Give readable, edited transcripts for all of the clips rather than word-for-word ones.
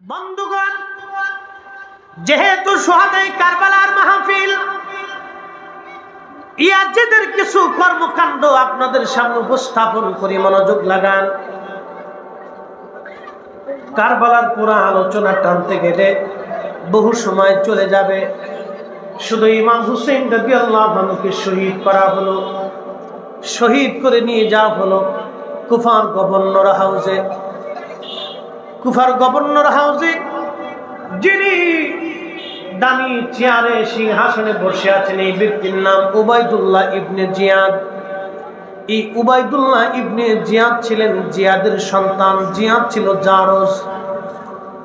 বন্ধুগণ, যেহেতু শহাদায়ে কারবালার মাহফিল, ইয়াজিদের কিছু কর্মকাণ্ড আপনাদের সামনে উপস্থাপন করি, মনোযোগ লাগান। কারবালার পুরো আলোচনা টানতে গেলে বহু সময় চলে যাবে। শুধু ইমাম হুসেন রাদিয়াল্লাহু আনহুকে শহীদ করা হলো, শহীদ করে নিয়ে যাওয়া হলো কুফার গভর্নর হাউসে। কুফার গভর্নর হাউসে যিনি দামি চেয়ারে সিংহাসনে বসে আছেন, এই ব্যক্তির নাম উবাইদুল্লাহ ইবনে জিয়াদ। এই উবাইদুল্লাহ ইবনে জিয়াদ ছিলেন জিয়াদের সন্তান। জিয়াদ ছিল জারজ।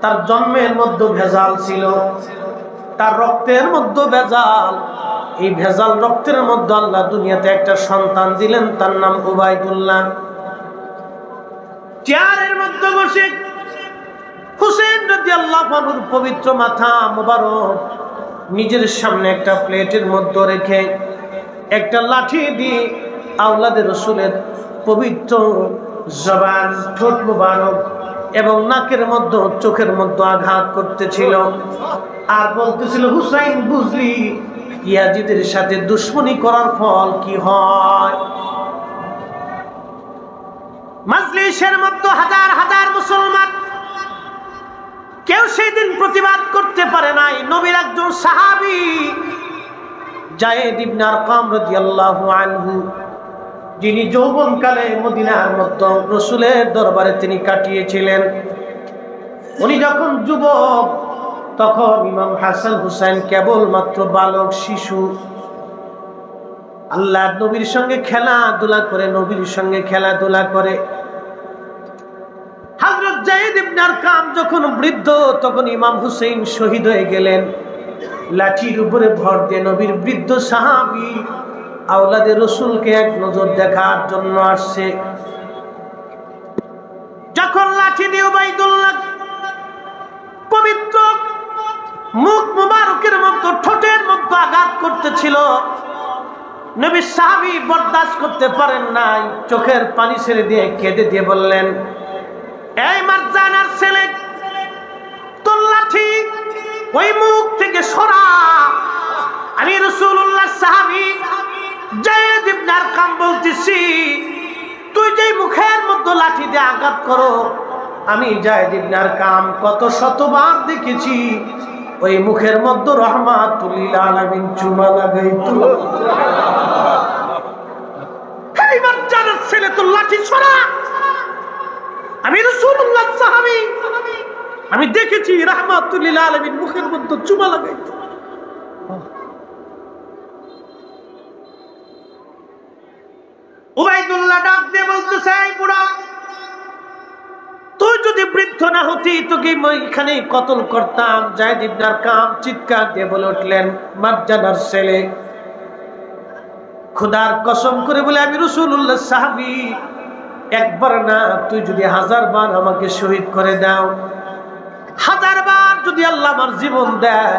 তার জন্মের মধ্যে ভেজাল ছিল, তার রক্তের মধ্যে ভেজাল। এই ভেজাল রক্তের মধ্যে আল্লাহ দুনিয়াতে একটা সন্তান দিলেন, তার নাম উবাইদুল্লাহ। চেয়ারের মধ্যে বসে হুসেন রাদিয়াল্লাহু আনহুর পবিত্র মাথা মোবারক নিজের সামনে একটা প্লেটের মধ্যে রেখে একটা লাঠি দিয়ে আওলাদে রসুলের পবিত্র জবান, ঠোঁট মোবারক এবং নাকের মধ্যে, চোখের মধ্যে আঘাত করতেছিল আর বলতেছিল, হুসাইন বুঝলি ইয়াজিদের সাথে দুশমনি করার ফল কি হয়? মাজলিসের মধ্যে হাজার হাজার মুসলমান, কেউ সেই দিন প্রতিবাদ করতে পারে নাই। নবীর একজন সাহাবী যায়েদ ইবনে আরকাম রাদিয়াল্লাহু আনহু, যিনি যৌবনকালে মদিনার মধ্যে রাসূলের দরবারে তিনি কাটিয়েছিলেন, উনি যখন যুবক তখন ইমাম হাসান হুসাইন কেবলমাত্র বালক, শিশু। আল্লাহ নবীর সঙ্গে খেলাধুলা করে, নবীর সঙ্গে খেলাধুলা করে। হযরত যায়েদ ইবনে আরকাম যখন বৃদ্ধ, তখন ইমাম হুসেইন শহীদ হয়ে গেলেন। লাঠির উপরে ভর দিয়ে নবীর বৃদ্ধ সাহাবী আওলাদে রসুলকে এক নজর দেখার জন্য আসছে। যখন লাঠি দিয়ে উবাইদুল্লাহ পবিত্র মুখ মুবারকের মধ্যে, ঠোঁটের মধ্যে আঘাত করতেছিল, নবী সাহাবী বরদাস্ত করতে পারেন নাই, চোখের পানি ছেড়ে দিয়ে কেঁদে দিয়ে বললেন, এই মারজানার ছেলে, তোর লাঠি ওই মুখ থেকে সরা। আমি রাসূলুল্লাহ সাহাবী যায়েদ ইবনে আরকাম বলতেছি, তুই যেই মুখের মধ্যে লাঠি দিয়ে আঘাত করো, আমি যায়েদ ইবনে আরকাম কত শতবার দেখেছি ওই মুখের মধ্যে রাহমাতুল লিল আলামিন চুমা লাগাইতো। এই মারজানার ছেলে, তোর লাঠি সরা। আমি রাসূলুল্লাহ সাহাবী, আমি দেখেছি রাহমাতুল লিল আলামিন মুখের মধ্যে চুমা লাগাইতো। উবাইদুল্লাহ ডাক দিয়ে বলতেছে, এই বুড়া, তুই যদি বৃদ্ধ না হতি তোকে এখানে কতল করতাম। যায়েদ ইবনে আরকাম চিৎকার দিয়ে বলে উঠলেন, মারজানার ছেলে, খোদার কসম করে বলে আমি রাসূলুল্লাহ সাহাবী, একবার না, তুই যদি 1000 বার আমাকে শহীদ করে দাও, 1000 বার যদি আল্লাহ আমার জীবন দেয়,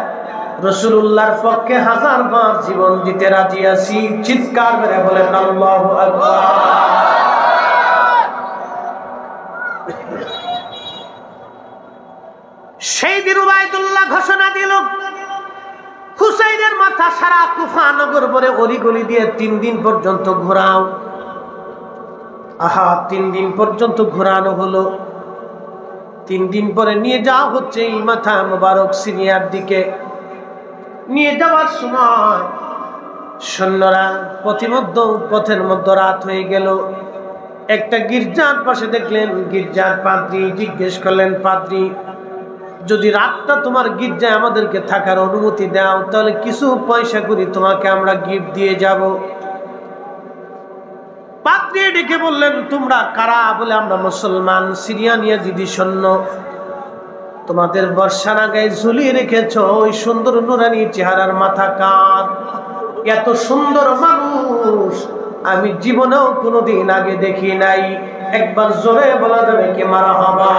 রাসূলুল্লাহর পক্ষে 1000 বার জীবন দিতে রাজি আছি। চিৎকার মেরে বলেন আল্লাহু আকবার। সেই দিন উবাইদুল্লাহ ঘোষণা দিল, হুসাইনের মাথা সারা কুফা নগর ভরে অলিগলি দিয়ে 3 দিন পর্যন্ত ঘোরাও। আহা, 3 দিন পর্যন্ত ঘোরানো হলো। 3 দিন পরে নিয়ে যাওয়া হচ্ছে এই মাথা মোবারক সিরিয়ার দিকে। নিয়ে যাওয়ার সময় সৈন্যরা পথের মধ্যে রাত হয়ে গেল। একটা গির্জার পাশে দেখলেন, গির্জার পাদ্রী জিজ্ঞেস করলেন, পাদ্রী, যদি রাতটা তোমার গির্জায় আমাদেরকে থাকার অনুমতি দাও, তাহলে কিছু পয়সা করি তোমাকে আমরা গিফট দিয়ে যাব। পাদ্রী ডেকে বললেন, তোমরা কারা? বলে, আমরা মুসলমান, সিরিয়ান ইয়াজিদি সৈন্য। তোমাদের বর্ষার গায়ে ঝুলিয়ে রেখেছ ওই সুন্দর নুরানি চেহারার মাথা কার? এত সুন্দর মানুষ আমি জীবনেও কোনোদিন আগে দেখি নাই। একবার জোরে বলা যাবে কি মারহাবা?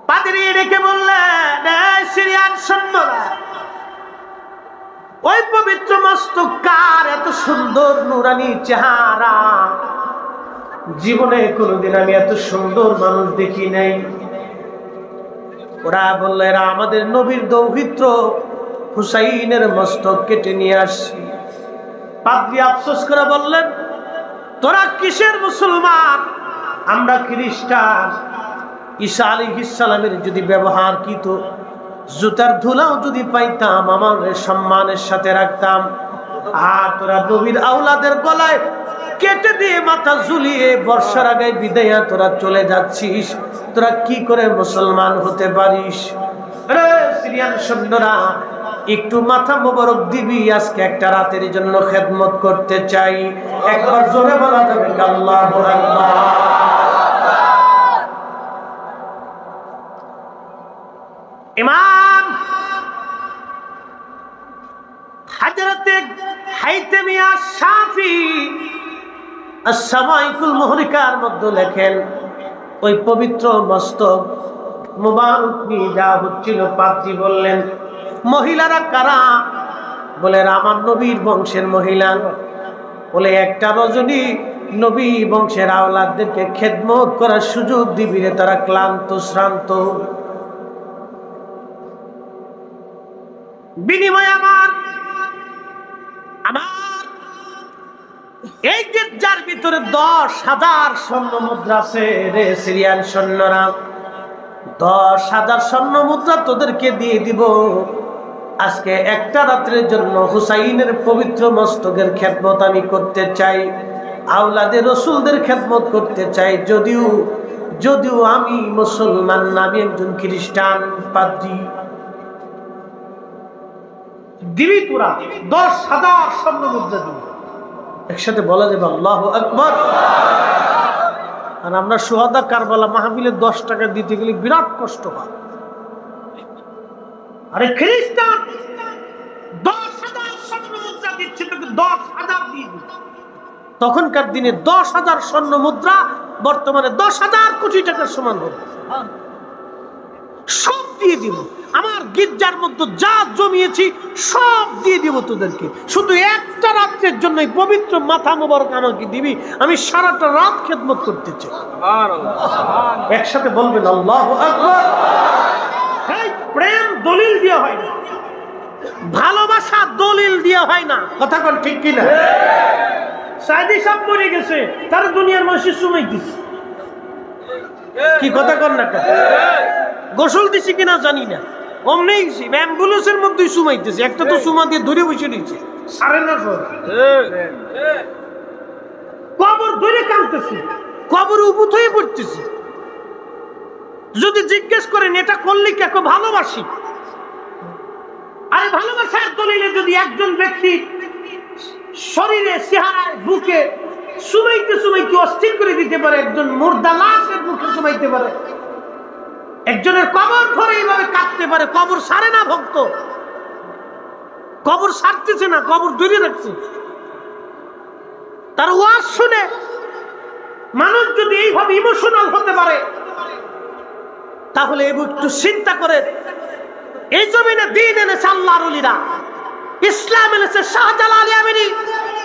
পাদ্রী ডেকে বললেন, এই সিরিয়ান সৈন্যরা, ওই পবিত্র মস্তক কার? এত সুন্দর নুরানি চেহারা, জীবনে কোনোদিন আমি এত সুন্দর মানুষ দেখি নাই। ওরা বলল, এরা আমাদের নবীর দৌহিত্র হুসাইনের মস্তক কেটে নিয়ে আসছি। পাদ্রী আফসোস করে বললেন, তোরা কিসের মুসলমান? আমরা খ্রিস্টান। ঈসা আলাইহিস সালামের যদি ব্যবহার কিত জুতার ধুলাও যদি পাইতাম আমার সম্মানের সাথে রাখতাম। আর তোরা নবীর আওলাদের গলায় কেটে দিয়ে মাথা ঝুলিয়ে বর্ষার আগে বিদায়া তোরা চলে যাচ্ছিস। তোরা কি করে মুসলমান হতে পারিস? রে সিরিয়ান সৈন্যরা, একটু মাথা মোবারক দিবি, আজকে একটা রাতের জন্য খেদমত করতে চাই। একবার জোরে বলা যাবে আল্লাহু আকবার। ইমাম হযরতে হাইতামিয়া শাফি আস-সামাইকুল মুহরিকার মধ্যে লেখেন, ওই পবিত্র মস্তক মুবারক নিয়ে যা হচ্ছিল, পাদ্রী বললেন, মহিলারা কারা? বলে, আমার নবীর বংশের মহিলা। বলে, একটা রজনী নবী বংশের আওলাদদেরকে খেদমত করার সুযোগ দিবি রে, তারা ক্লান্ত শ্রান্ত। বিনিময় আমার এই যে যার ভিতরে 10,000 স্বর্ণ মুদ্রা আছে রে সিরিয়ান সৈন্যরা, 10,000 স্বর্ণ মুদ্রা তোদেরকে দিয়ে দিব। আজকে একটা রাত্রের জন্য হুসাইনের পবিত্র মস্তকের খেদমত আমি করতে চাই, আওলাদের রসুলদের খেদমত করতে চাই। যদিও আমি মুসলমান না, আমি একজন খ্রিস্টান। পাদ্রী, দিবি তোরা 10,000 স্বর্ণ মুদ্রা দিবি। একসাথে বলা যাবে আল্লাহু আকবার। আর আমরা শুহাদা কারবালা মাহফিলে 10 টাকা দিতে গেলে বিরাট কষ্ট হয়। আরে খ্রিস্টান 10,000 স্বর্ণ মুদ্রা দিচ্ছে, তোকে 10,000 দিয়ে দিবে। তখনকার দিনে 10,000 স্বর্ণ মুদ্রা বর্তমানে 10,000 কোটি টাকার সমান হবে। সব দিয়ে দিব, আমার গির্জার মধ্যে যা জমিয়েছি সব দিয়ে দিব তোদেরকে। শুধু একটা রাতের জন্য পবিত্র মাথা মোবারক আমাকে দিবি, আমি সারাটা রাত খেদমত করতে চাই। একসাথে বলবেন আল্লাহু আকবার। প্রেম দলিল দিয়ে হয় না, ভালোবাসা দলিল দিয়ে হয় না। কথা কোন ঠিক কিনা? সাইদি সব মরে গেছে, তার দুনিয়ার মানুষের সময় দিচ্ছে। কি কথা কন না? গোসল দিছি কিনা জানি না, অমনি অ্যাম্বুলেন্সের মধ্যে সুমাইতেছে। একটা তো সুমা দিয়ে ধরে বসে নিচ্ছে, সারে না কবর ধরে কাঁদতেছে, কবর উপুত হয়ে পড়তেছে। যদি জিজ্ঞেস করেন এটা করলে কি এখন ভালোবাসি? আরে ভালোবাসার দলিলে যদি একজন ব্যক্তি শরীরে, চেহারায়, বুকে সুমাইতে সুমাইতে অস্থির করে দিতে পারে, একজন মুর্দা লাশের মুখে সুমাইতে পারে, একজনের কবর ধরে এইভাবে কাঁদতে পারে, কবর সারে না ভক্ত, কবর সারতেছে না, কবর ধরে রাখছে। তার ওয়াজ শুনে মানুষ যদি এইভাবে ইমোশনাল হতে পারে, তাহলে একটু চিন্তা করে, এই জমিনে দিন এনেছে আল্লাহর ওলিরা, ইসলাম এনেছে শাহজালাল ইয়ামানি,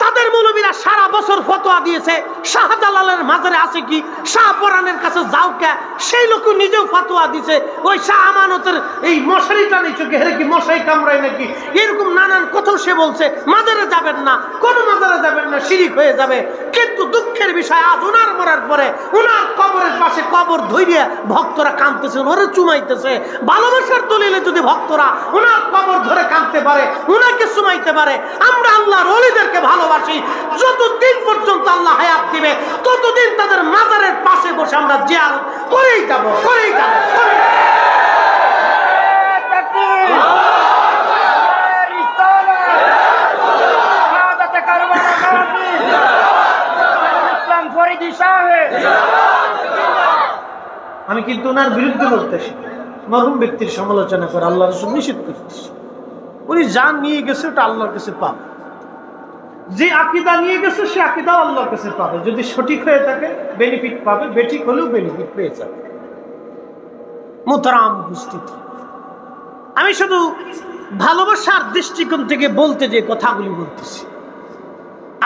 তাদের মৌলবীরা সারা বছর ফতোয়া দিয়েছে। শাহজালালের মাজারে আছে কি, শাহপরানের কাছে যাও কে, সেই লোক নিজেও ফতোয়া দিছে। ওই শাহ আমানতের এই মশারিটা নেই চোখে, হেরে কি মশাই কামড়ায় নাকি, এরকম নানান কথা সে বলছে। মাজারে যাবেন না, কোন মাজারে যাবেন না, শিরিক হয়ে যাবে। কিন্তু দুঃখের বিষয়, আজ ওনার মরার পরে ওনার কবরের পাশে কবর ধইরিয়া ভক্তরা কাঁদতেছে, ওরে চুমাইতেছে। ভালোবাসার দলিলে যদি ভক্তরা ওনার কবর ধরে কাঁদতে পারে, ওনাকে চুমাইতে পারে, আমরা আল্লাহর ওলিদেরকে ভালোবাসি। যতদিন পর্যন্ত আল্লাহ হায়াত দিবে ততদিন তাদের মাজারের পাশে বসে আমরা জিয়ারত করেই যাব, করেই যাব। আমি কিন্তু ওনার বিরুদ্ধে বলতেছি, মরহুম ব্যক্তির সমালোচনা করে আল্লাহ রাসূল নিষেধ করতেছি। উনি যা নিয়ে গেছে ওটা আল্লাহর কাছে পাবে, যে আকীদা নিয়ে গেছে সে আকীদাও আল্লাহর কাছে পাবে। যদি সঠিক হয়ে থাকে বেনিফিট পাবে, বেঠিক হলেও বেনিফিট পেয়ে যাবে। মুহতারাম উপস্থিতি, আমি শুধু ভালোবাসার দৃষ্টিকোণ থেকে বলতে যে কথাগুলি বলতেছি,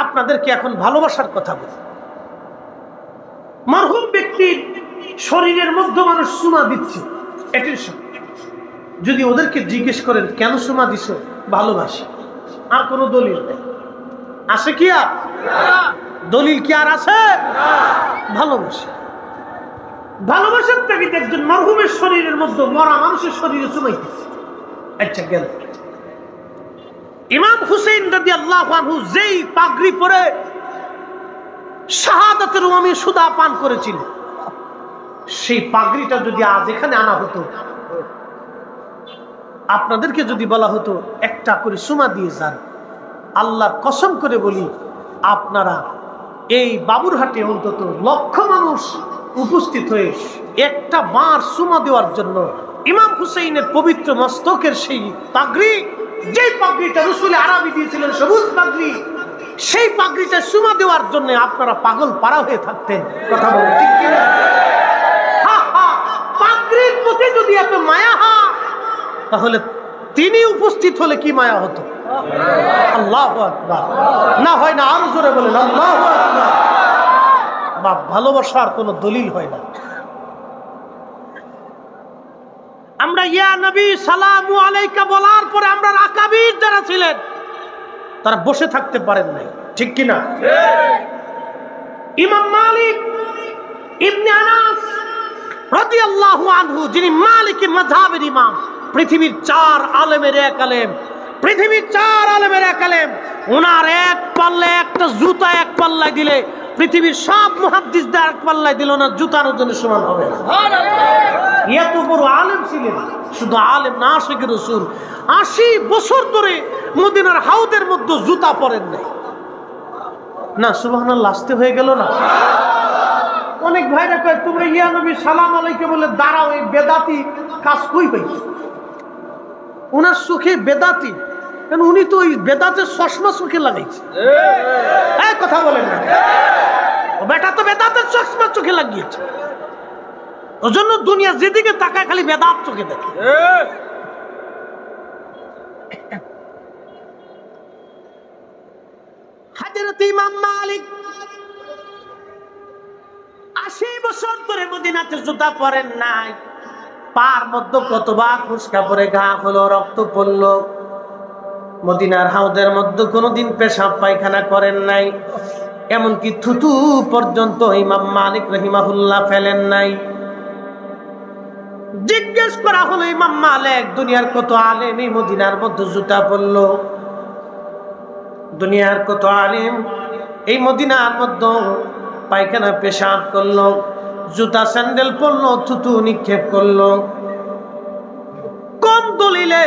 আপনাদেরকে এখন ভালোবাসার কথা বলি। মরহুম ব্যক্তির শরীরের মধ্যে মানুষ সুমা দিচ্ছে, এটির যদি ওদেরকে জিজ্ঞেস করেন কেন সুমা দিছ, ভালোবাসি, আর কোনো দলিল নেই। আছে কি আর দলিল কি আর আছে? ভালোবাসি। ভালোবাসার তাগিদে একজন মরহুমের শরীরের মধ্যে মরা মানুষের শরীরে চুমাইতেছে। আচ্ছা গেল। ইমাম হুসেইন রাদিয়াল্লাহু আনহু যেই পাগড়ি পরে শাহাদাতের ওয়ামে সুদা পান করেছিল, সেই পাগড়িটা যদি আজ এখানে আনা হতো, আপনাদেরকে যদি বলা হতো একটা করে সুমা দিয়ে যান, আল্লাহর কসম করে বলি আপনারা এই বাবুরহাটে অন্তত লক্ষ মানুষ উপস্থিত হয়ে একটা বার সুমা দেওয়ার জন্য ইমাম হুসেইনের পবিত্র মস্তকের সেই পাগড়ি, যেই পাগড়িটা রাসূল আরবি দিয়েছিলেন সবুজ পাগড়ি, সেই পাগড়িটা সুমা দেওয়ার জন্য আপনারা পাগল পারা হয়ে থাকতেন। কথা বলেন ঠিক কিনা? পাগড়ির প্রতি যদি এত মায়া হয়, তাহলে তিনি উপস্থিত হলে কি মায়া হতো? আল্লাহু আকবার। না হয় না, আরো জোরে বলেন আল্লাহু আকবার। বাপ, ভালোবাসার কোনো দলিল হয় না। আমরা ইয়া নবী সালামু আলাইকা বলার পরে আমরা আকাবির যারা ছিলেন তারা বসে থাকতে পারেন নাই, ঠিক কিনা? ইমাম মালিক ইবনে আনাস রাদিয়াল্লাহু আনহু, যিনি মালিকি মাযহাবের ইমাম, পৃথিবীর 4 আলেমের এক আলেম, পৃথিবীর 4 আলেমের এক আলেম, ওনার এক পাল্লায় একটা জুতা এক পাল্লায় দিলে পৃথিবীর সব মুহাদ্দিসদের এক পাল্লায় দিল না, জুতার ওজনের সমান হবে না। এত বড় আলেম ছিলেন, শুধু আলেম না, আশিক রাসূল। 80 বছর ধরে মদিনার হাউদের মধ্যে জুতা পরেন নাই। না সুবহানাল্লাহ, আসতে হয়ে গেল না? অনেক ভাইরা কয় তোমরা ইয়া নবী সালাম আলাইকে বলে দাঁড়াও, এই বেদাতি কাজ কই পাইছো? ওনার চোখে বেদাতি, কারণ উনি তো ওই বেদাতের চশমা চোখে লাগাইছে। এই কথা বলেন না, বেটা তো বেদাতের চশমা চোখে লাগিয়েছে, ওজন্য দুনিয়া যেদিকে তাকায় খালি বেদাত চোখে দেখে। হযরত ইমাম মালিক 80 বছর ধরে মদিনাতে জুতা পরেন নাই। পার মধ্যে কতবার ফুসকা পরে ঘা হলো, রক্ত পড়ল। মদিনার হাউদের মধ্যে কোনোদিন পেশাব পায়খানা করেন নাই, এমনকি থুতু পর্যন্ত ইমাম মালিক রাহিমাহুল্লাহ ফেলেন নাই। জিজ্ঞেস করা হলো ইমাম মালিক, দুনিয়ার কত আলেম এই মদিনার মধ্যে জুতা পরল? দুনিয়ার কত আলেম এই মদিনার মধ্যে পায়খানা পেশাব করলো, জুতা স্যান্ডেল পরলো, থুতু নিক্ষেপ করলো? কোন দলিলে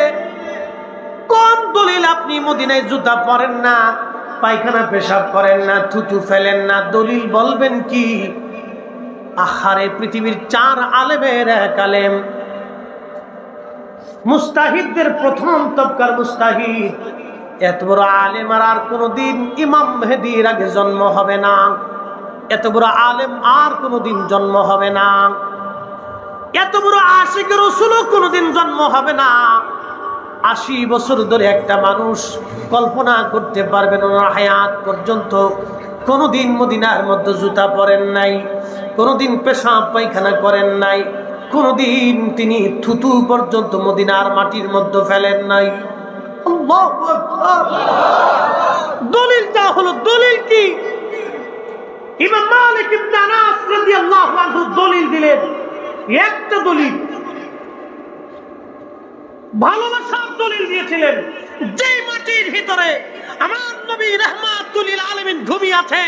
আপনি মদিনায় জুতা পরেন না, পায়খানা পেশাব করেন না, থুতু ফেলেন না? দলিল বলবেন কি? আহারে, পৃথিবীর 4 আলেমের এক আলেম, মুস্তাহিদদের প্রথম তবকার মুস্তাহিদ, এত বড় আলেম আর কোনদিন ইমাম মেহেদীর আগে জন্ম হবে না, এত বড় আলেম আর কোনদিন জন্ম হবে না, এত বড় আশিক রাসূলও কোনদিন জন্ম হবে না। 80 বছর ধরে একটা মানুষ কল্পনা করতে পারবেন ওনার হায়াত পর্যন্ত কোনদিন মদিনার মধ্যে জুতা পরেন নাই, কোনদিন পেশাব পায়খানা করেন নাই, কোনদিন তিনি থুতু পর্যন্ত মদিনার মাটির মধ্যে ফেলেন নাই। আল্লাহু আকবার। দলিলটা হলো, দলিল কি? ইমাম মালিক ইবনে আনাস রাদিয়াল্লাহু আনহু দলিল দিলেন, একটা দলিল, ভালোবাসার দলিল দিয়েছিলেন। যে মাটির ভিতরে আমার নবী রাহমাতুল লিল আলামিন ঘুমিয়ে আছে,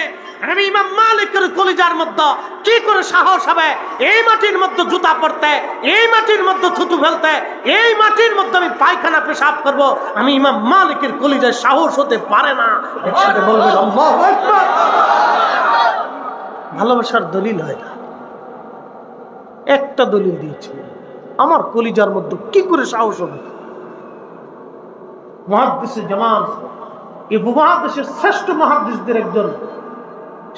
আমি ইমাম মালিকের কলিজার মধ্যে কি করে সাহস হবে এই মাটির মধ্যে জুতা পরতে, এই মাটির মধ্যে থুতু ফেলতে, এই মাটির মধ্যে আমি পায়খানা পেশাব করব? আমি ইমাম মালিকের কলিজায় সাহস হতে পারে না। একসাথে বলবেন আল্লাহু আকবার। ভালোবাসার দলিল হয় না, একটা দলিল দিয়েছে, আমার কলিজার মধ্যে কি করে সাহস হবে? মুহাদ্দিস জামান, এই উপমহাদেশের শ্রেষ্ঠ মুহাদ্দিসদের একজন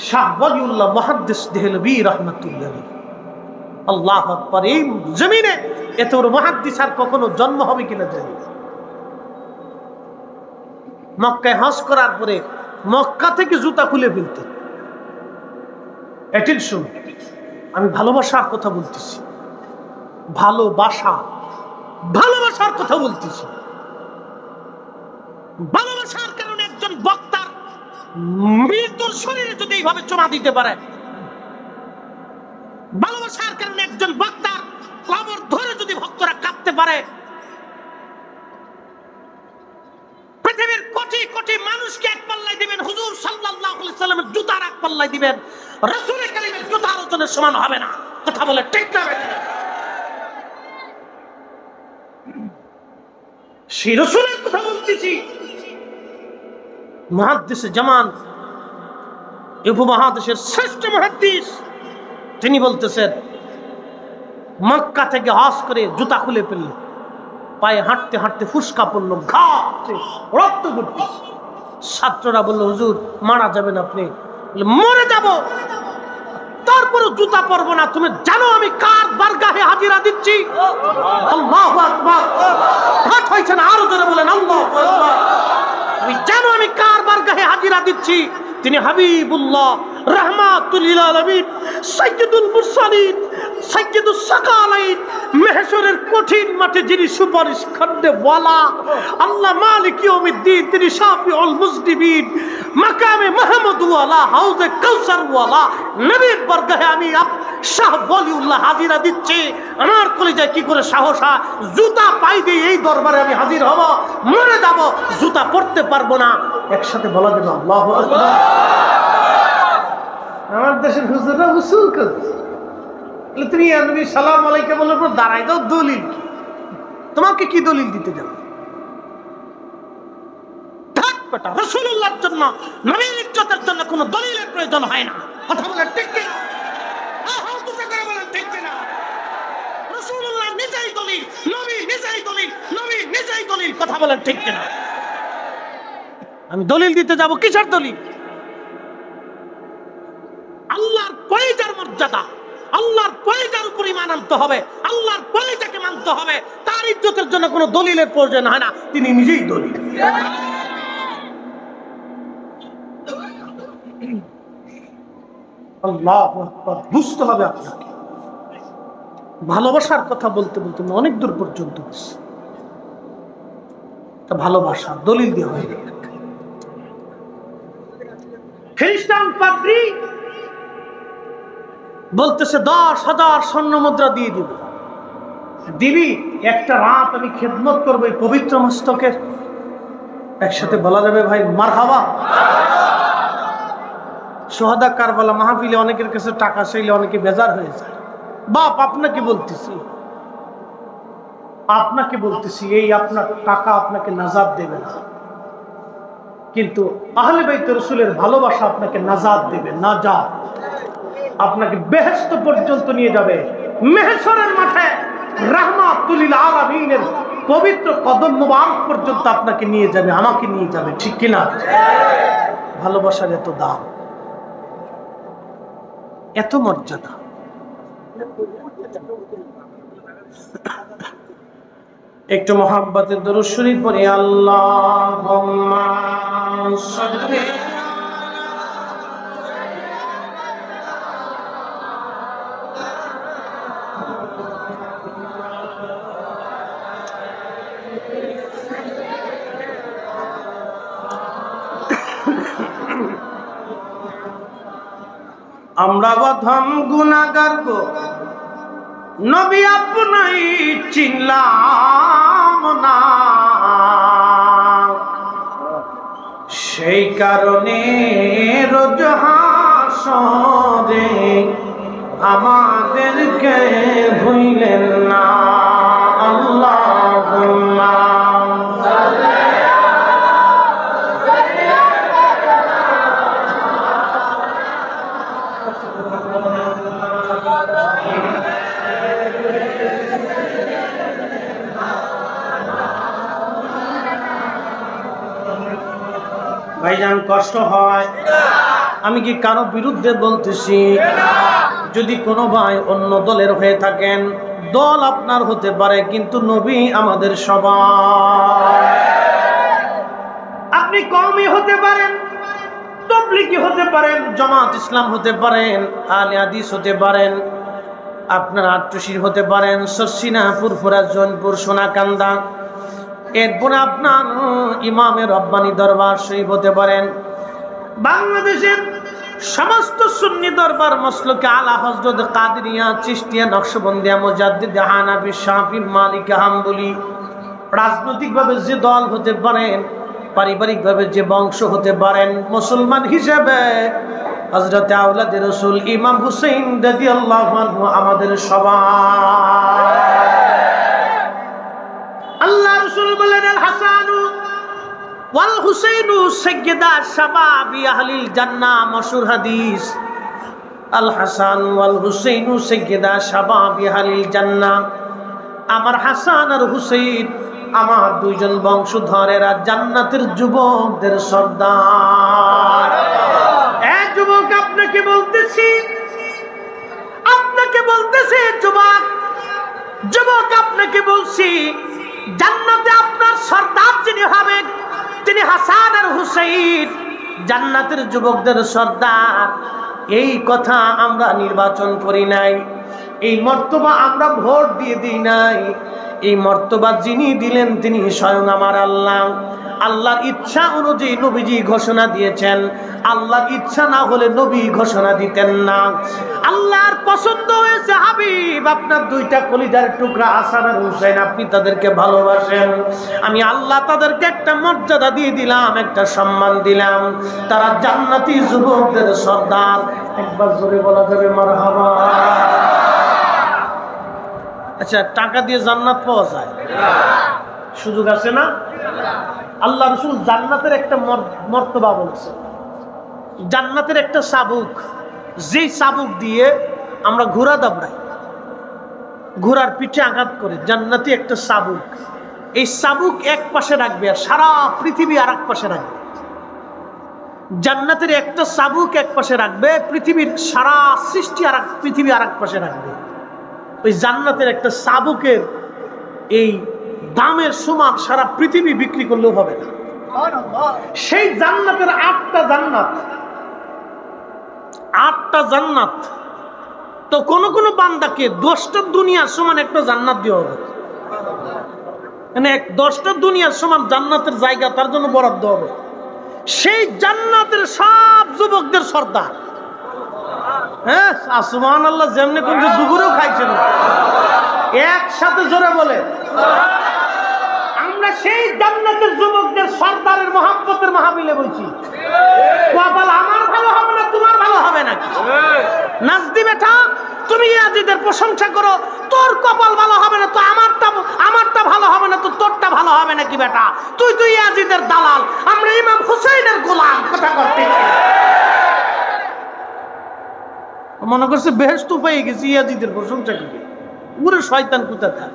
শাহ ওয়ালিউল্লাহ মুহাদ্দিস দেহলভী রাহমাতুল্লাহ আলাইহি। আল্লাহু আকবার। এই জমিনে এত বড় মুহাদ্দিস আর কখনো জন্ম হবে কিনা জানি না। মক্কায় হজ করার পরে মক্কা থেকে জুতা খুলে ফেলতেন, অ্যাটেনশন, আমি ভালোবাসার কথা বলতেছি, ভালোবাসার কথা বলতেছি। ভালোবাসার কারণে একজন বক্তার মৃত্যুর শরীরে যদি এইভাবে চুমা দিতে পারে, ভালোবাসার কারণে একজন বক্তার কবর ধরে যদি ভক্তরা কাঁদতে পারে, পৃথিবীর কোটি কোটি মানুষকে এক পাল্লায় দিবেন, হুজুর সাল্লাল্লাহু আলাইহি সাল্লামের জুতার এক পাল্লায় দিবেন, রাসূল কারীমের জুতার ওজনের সমান হবে না। কথা বলে ঠিক না? সেই রাসূলের কথা বলতেছি। মুহাদ্দিসে জামান, উপমহাদেশের শ্রেষ্ঠ মুহাদ্দিস, তিনি বলতেছেন মক্কা থেকে হজ করে জুতা খুলে ফেলল, পায়ে হাঁটতে হাঁটতে ফুসকা পড়লো, ঘাটে রক্ত পড়তেছে। ছাত্ররা বলল, হুজুর মারা যাবেন আপনি। মরে যাব, তারপরে জুতা পরবো না। তুমি জানো আমি কার বারগাহে হাজিরা দিচ্ছি? আল্লাহু আকবার। হাত হইছে না? আরো জোরে বলেন আল্লাহু আকবার। তুমি জানো আমি কার বারগাহে হাজিরা দিচ্ছি? তিনি হাবিবুল্লাহ, রাহমাতুল লিল আলামিন, সাইয়্যিদুল মুরসালিন, সাইয়্যিদুস সাকালাইন, মাহশরের কঠিন মাঠে যিনি সুপারিশ করতে বলা, আল্লাহ মালিক ইয়াউমিদ্দিন, তিনি শাফিউল মুজনিবিন, মাকামে মাহমুদ ওয়ালা, হাউজে কাউসার ওয়ালা নবীর বারগাহে আমি শাহ ওয়ালিউল্লাহ হাজিরা দিচ্ছি। আমার কলিজায় কি করে সাহস হয়? জুতা পাই দিয়ে এই দরবারে আমি হাজির হব, মরে যাব, জুতা পরতে পারবো না। একসাথে বলা যাবে আল্লাহু আকবার। আমার দেশের হুজুররা উসুল করছে, তুমি নবী সালাম আলাইকুম বলার পর দাঁড়াই দাও, দলিল কি? তোমাকে কি দলিল দিতে যাবে? রাসূলুল্লাহর জন্য, নবীর ইজ্জতের জন্য কোনো দলিলের প্রয়োজন হয় না। কথা বলেন ঠিক কি না? ঠিক কি না? রাসূলুল্লাহ নিজেই দলিল, নবী নিজেই দলিল, নবী নিজেই দলিল। কথা বলেন ঠিক কি না? আমি দলিল দিতে যাব, কিসের দলিল? আল্লাহর কলিজার মর্যাদা, আল্লাহর কলিজার উপর ঈমান আনতে হবে, আল্লাহর কলিজাকে মানতে হবে। তার ইজ্জতের জন্য কোনো দলিলের প্রয়োজন হয় না, তিনি নিজেই দলিল। আল্লাহু আকবার। বুঝতে হবে আপনাকে। ভালোবাসার কথা বলতে বলতে অনেক দূর পর্যন্ত ভালোবাসা দলিল দিয়ে হয়। খ্রিস্টান পাদ্রী বলতেছে 10,000 স্বর্ণ মুদ্রা দিয়ে দিব, দিবি একটা রাত আমি খেদমত করবো এই পবিত্র মস্তকের। একসাথে বলা যাবে ভাই মারহাবা। সোহাদা কারবালা মাহফিলে অনেকের কাছে টাকা চাইলে অনেকে বেজার হয়ে যায়। বাপ আপনাকে বলতেছি এই আপনার টাকা আপনাকে নাজাত দেবে না, কিন্তু আহলে বাইত রাসূলের ভালোবাসা আপনাকে নাজাত দেবে। নাজাত আপনাকে বেহেশত পর্যন্ত নিয়ে যাবে। মাহশরের মাঠে রাহমাতুল লিল আলামিনের পবিত্র কদম মুবারক পর্যন্ত আপনাকে নিয়ে যাবে, আমাকে নিয়ে যাবে। ঠিক কি না? ভালোবাসার এত দাম, এত মর্যাদা। একটু মোহাব্বতের দরুদ শরীফ পড়ি। আল্লাহুম্মা সাল্লি আমরা বধম গুনাহগার গো নবী আপনাই চিনলাম না, সেই কারণে রোজ হাসরে আমাদেরকে ভুলেন না। আল্লাহুম্মা ভাইজান কষ্ট হয়, আমি কি কারো বিরুদ্ধে বলতেছি? যদি কোনো ভাই অন্য দলের হয়ে থাকেন, দল আপনার হতে পারে, কিন্তু নবী আমাদের সবার। আপনি কওমি হতে পারেন, তাবলীগী হতে পারেন, জামাত ইসলাম হতে পারেন, আহলে হাদিস হতে পারেন, আপনার আট্টুশির হতে পারেন, সরসিনা, ফুরফুরা, জৈনপুর, সোনাকান্দা, এরপরে আপনার ইমামের রব্বানী দরবার শরীফ হতে পারেন, বাংলাদেশের সমস্ত সুন্নি দরবার মসলকে আলা হযরত কাদেরিয়া, চিশতিয়া, নকশবন্দিয়া, মুজাদ্দিদ, হানাফি, শাফি, মালিকি, হাম্বলি, রাজনৈতিকভাবে যে দল হতে পারেন, পারিবারিকভাবে যে বংশ হতে পারেন, মুসলমান হিসেবে হযরত আওলাদে রাসূল ইমাম হুসাইন রাদিয়াল্লাহু আনহু আমাদের সবার। আল্লাহ রাসূল বলেন, আল হাসানু ওয়াল হুসাইনু সাইয়্যিদা শাবাবি আহলিল জান্নাহ, মশহুর হাদিস। আল হাসান ওয়াল হুসাইনু সাইয়্যিদা শাবাবি আহলিল জান্নাহ, আমার হাসান আর হুসাইন আমার দুইজন বংশধরেরা জান্নাতের যুবকদের সর্দার। এই যুবক আপনাকে বলতেছি, যুবক, যুবক আপনাকে বলছি, জান্নাতে আপনার সর্দার যিনি হবেন তিনি হাসান আর হুসাইন, জান্নাতের যুবকদের সর্দার। এই কথা আমরা নির্বাচন করি নাই, এই মর্তবা আমরা ভোট দিয়ে দিই নাই, এই মর্তবা যিনি দিলেন তিনি স্বয়ং আমার আল্লাহ। আল্লাহর ইচ্ছা অনুযায়ী নবীজি ঘোষণা দিয়েছেন, আল্লাহর ইচ্ছা না হলে নবী ঘোষণা দিতেন না। আল্লাহর পছন্দ হয়েছে হাবিব আপনার দুইটা কলিজার টুকরা হাসান আর হুসাইন, আপনি তাদেরকে ভালোবাসেন, আমি আল্লাহ তাদেরকে একটা মর্যাদা দিয়ে দিলাম, একটা সম্মান দিলাম, তারা জান্নাতি যুবকদের সর্দার। একবার জোরে বলা যাবে মারহাবা? আচ্ছা, টাকা দিয়ে জান্নাত পাওয়া যায়? সুযোগ আছে না? আল্লাহ রাসূল জান্নাতের একটা মর্তবা বলেছেন, জান্নাতের একটা চাবুক, যেই চাবুক দিয়ে আমরা ঘোড়া দাবড়াই, ঘোড়ার পিঠে আঘাত করে, জান্নাতি একটা চাবুক। এই চাবুক এক পাশে রাখবে আর সারা পৃথিবী আর এক পাশে রাখবে। জান্নাতের একটা চাবুক এক পাশে রাখবে, পৃথিবীর সারা সৃষ্টি আর পৃথিবী আর এক পাশে রাখবে। ওই জান্নাতের একটা চাবুকের এই দামের সমান সারা পৃথিবী বিক্রি করলেও হবে না। সেই জান্নাতের আটটা জান্নাত, তো কোন কোন বান্দাকে 10টা দুনিয়ার সমান একটা জান্নাত দেওয়া হবে, মানে 10টা দুনিয়ার সমান জান্নাতের জায়গা তার জন্য বরাদ্দ হবে। সেই জান্নাতের সব যুবকদের সর্দার। হ্যাঁ, সুবহানাল্লাহ, যেমনি কোন দুপুরেও খাইছেন একসাথে জোরে বলে, আমরা সেই জান্নাতের যুবকদের সর্দারের মহব্বতের মাহফিলে বলছি। কপাল আমার ভালো হবে না, তোমার ভালো হবে নাকি? নাজদি বেটা, তুমি ইয়াজিদের প্রশংসা করো, তোর কপাল ভালো হবে না তো আমারটা ভালো হবে না তো তোরটা ভালো হবে নাকি বেটা? তুই ইয়াজিদের দালাল, আমরা ইমাম হুসাইনের গোলাম। কথা করতে মনে করছে বেহেশত পেয়ে গেছি, ইয়াজিদের প্রশংসা করে। পুরো শয়তান কোথাকার।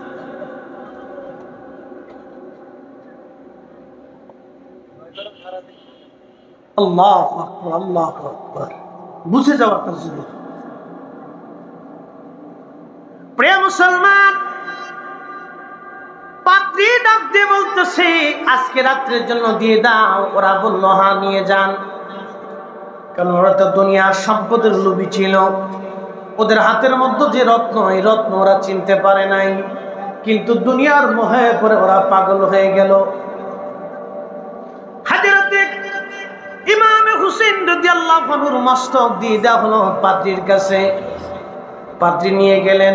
আল্লাহু আকবার, আল্লাহু আকবার, বুঝে যাওয়া তার জীবন। প্রিয় মুসলমান, পাত্রী ডাক দিয়ে বলতেছে আজকে রাত্রের জন্য দিয়ে দাও। ওরা বলল হ্যাঁ নিয়ে যান, কারণ ওরা তো দুনিয়ার সম্পদের লোভী ছিল। ওদের হাতের মধ্যে যে রত্ন, এই রত্ন ওরা চিনতে পারে নাই, কিন্তু দুনিয়ার মোহে পরে ওরা পাগল হয়ে গেল। হযরতে ইমাম হুসাইন রাদিয়াল্লাহু আনহুর মস্তক দিয়ে দেওয়া হলো পাত্রীর কাছে। পাত্রী নিয়ে গেলেন,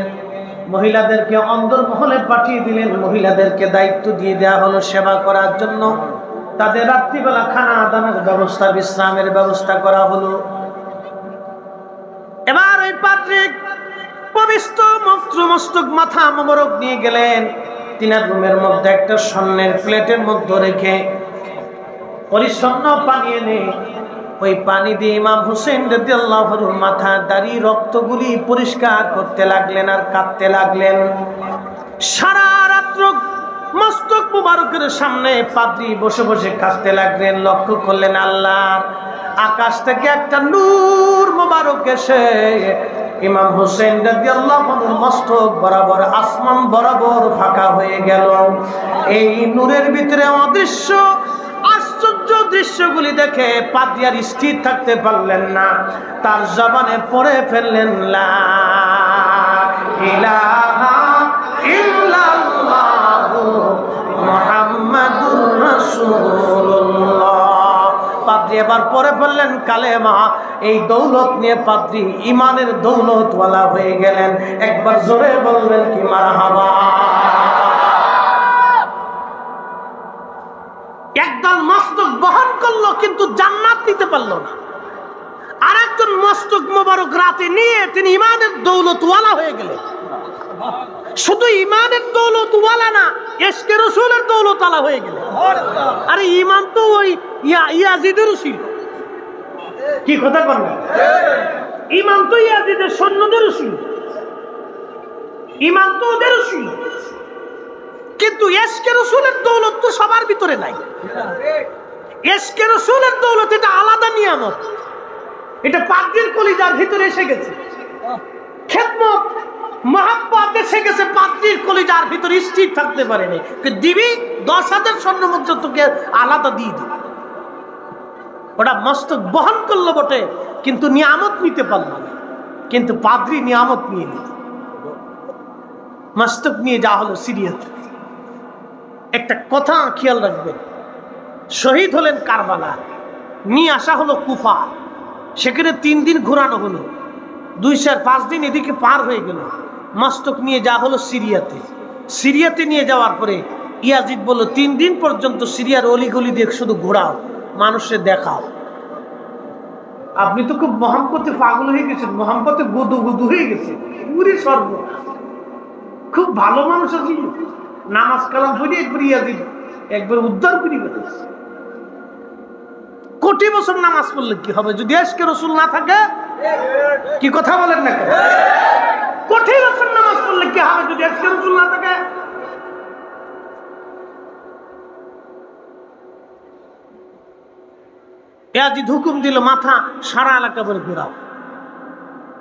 মহিলাদেরকে অন্দরমহলে পাঠিয়ে দিলেন, মহিলাদেরকে দায়িত্ব দিয়ে দেওয়া হলো সেবা করার জন্য। তাদের রাত্রিবেলা খানা দানার ব্যবস্থা, বিশ্রামের ব্যবস্থা করা হলো। এবার ওই পাত্রী পবিত্র মস্তক মাথা মোবারক নিয়ে গেলেন তিনার রুমের মধ্যে একটা স্বর্ণের প্লেটের মধ্যে রেখে পরিচ্ছন্ন পানি এনে ওই পানি দিয়ে ইমাম হুসাইন রাদিয়াল্লাহু আনহুর মাথা, দাড়ি, রক্তগুলি পরিষ্কার করতে লাগলেন আর কাঁদতে লাগলেন। সারা রাত্র মস্তক মুবারকের সামনে পাদ্রী বসে বসে কাঁদতে লাগলেন। লক্ষ্য করলেন আল্লাহর আকাশ থেকে একটা নূর মুবারক এসে ইমাম হুসাইন রাদিয়াল্লাহু আনহুর মস্তক বরাবর, আসমান বরাবর ফাঁকা হয়ে গেল। এই নূরের ভিতরে অদৃশ্য আশ্চর্য দৃশ্যগুলি দেখে পাদ্রী আর স্থির থাকতে পারলেন না, তার জবানে পড়ে ফেললেন লা ইলাহা ইল্লাল্লাহু মুহাম্মাদুর রাসূলুল্লাহ। পাদ্রী এবার পড়ে ফেললেন কালেমা। এই দৌলত নিয়ে পাদ্রী ইমানের দৌলতওয়ালা হয়ে গেলেন। একবার জোরে বলবেন কি মারহাবা। একদল মস্তক বহন করলো কিন্তু জান্নাত নিতে পারলো না। আর একজন মস্তক মোবারক রাতে নিয়ে তিনি ইমানের দৌলতওয়ালা হয়ে গেলেন। শুধু ইমানের দৌলতওয়ালা না, ইশকে রাসূলের দৌলতওয়ালা হয়ে গেলেন। আরে ইমান তো ওই ইয়াজিদেরও ছিল। কি কথা বলেন? ইমান তো ইয়াজিদের সৈন্যদেরও ছিল, ইমান তো ওদেরও ছিল, কিন্তু ইশকে রাসূলের দৌলত তো সবার ভিতরে নাই। ইশকে রাসূলের দৌলত এটা আলাদা নিয়ামত, এটা পাদ্রীর কলিজার ভিতরে এসে গেছে। খেদমত মহাব্বত এসে গেছে পাদ্রীর কলিজার ভিতরে, স্থির থাকতে পারেনি। দিবি 10,000 স্বর্ণমুদ্রা তোকে আলাদা দিয়ে দিবি। ওটা মস্তক বহন করলো বটে, কিন্তু নিয়ামত নিতে পারলো না। কিন্তু পাদ্রী নিয়ামত নিয়ে নিল। মস্তক নিয়ে যা হলো সিরিয়াতে। একটা কথা খেয়াল রাখবেন, শহীদ হলেন কারবালা, নিয়ে আসা হলো কুফা, সেখানে 3 দিন ঘোরানো হলো, 2-5 দিন এদিকে পার হয়ে গেল। মস্তক নিয়ে যা হলো সিরিয়াতে। সিরিয়াতে নিয়ে যাওয়ার পরে ইয়াজিদ বলল 3 দিন পর্যন্ত সিরিয়ার অলিগলি দিয়ে শুধু ঘোরাও, মানুষের দেখাও। আপনি তো খুব মোহাম্মতে পাগল হয়ে গেছেন, মোহাম্মতে গুদু গুদু হয়ে গেছে। পুরি সর্ব খুব ভালো মানুষ আছে, নামাজ কালাম পড়ি একবার ইয়াজিদ একবার উদ্ধার করি গেছে। কোটি বছর নামাজ পড়লে কি হবে যদি ইশকে রাসূল না থাকে? কি কথা বলেন না কেন? কোটি বছর নামাজ পড়লে কি হবে যদি ইশকে রাসূল না থাকে? ইয়াজিদ হুকুম দিল মাথা সারা এলাকা ভরে ঘোরাও।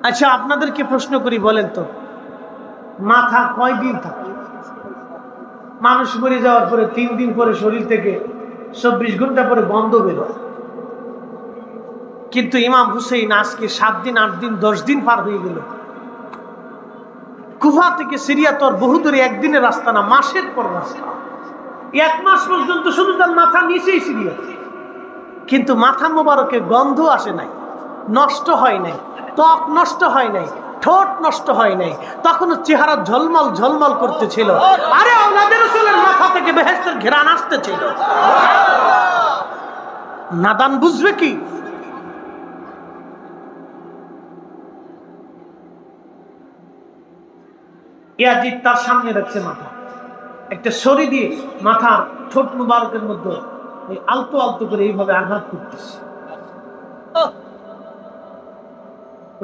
আচ্ছা আপনাদেরকে প্রশ্ন করি, বলেন তো মাথা কয়দিন থাকে? মানুষ মরে যাওয়ার পরে 3 দিন পরে শরীর থেকে 24 ঘন্টা পরে গন্ধ বেরোয়। কিন্তু ইমাম হুসেইন আজকে 7 দিন 8 দিন 10 দিন পার হয়ে গেল। কুফা থেকে সিরিয়া তো আর বহু দূরে, একদিনের রাস্তা না, মাসের পর রাস্তা। 1 মাস পর্যন্ত শুধু তার মাথা নিচেই সিরিয়া, কিন্তু মাথা মোবারকে গন্ধ আসে নাই, নষ্ট হয় নাই, ত্বক নষ্ট হয় নাই, ঠোঁট নষ্ট হয় নাই, তখনও চেহারা ঝলমল ঝলমল করতেছিল। আরে আওলাদের রাসূলের মাথা থেকে বেহেশতের ঘ্রাণ আসতেছিল। নাদান বুঝবে কি? ইয়াজিদ তার সামনে রাখছে মাথা, একটা ছড়ি দিয়ে মাথার ঠোঁট মুবারকের মধ্যে আলতো আলতো করে এইভাবে আঘাত করতেছে।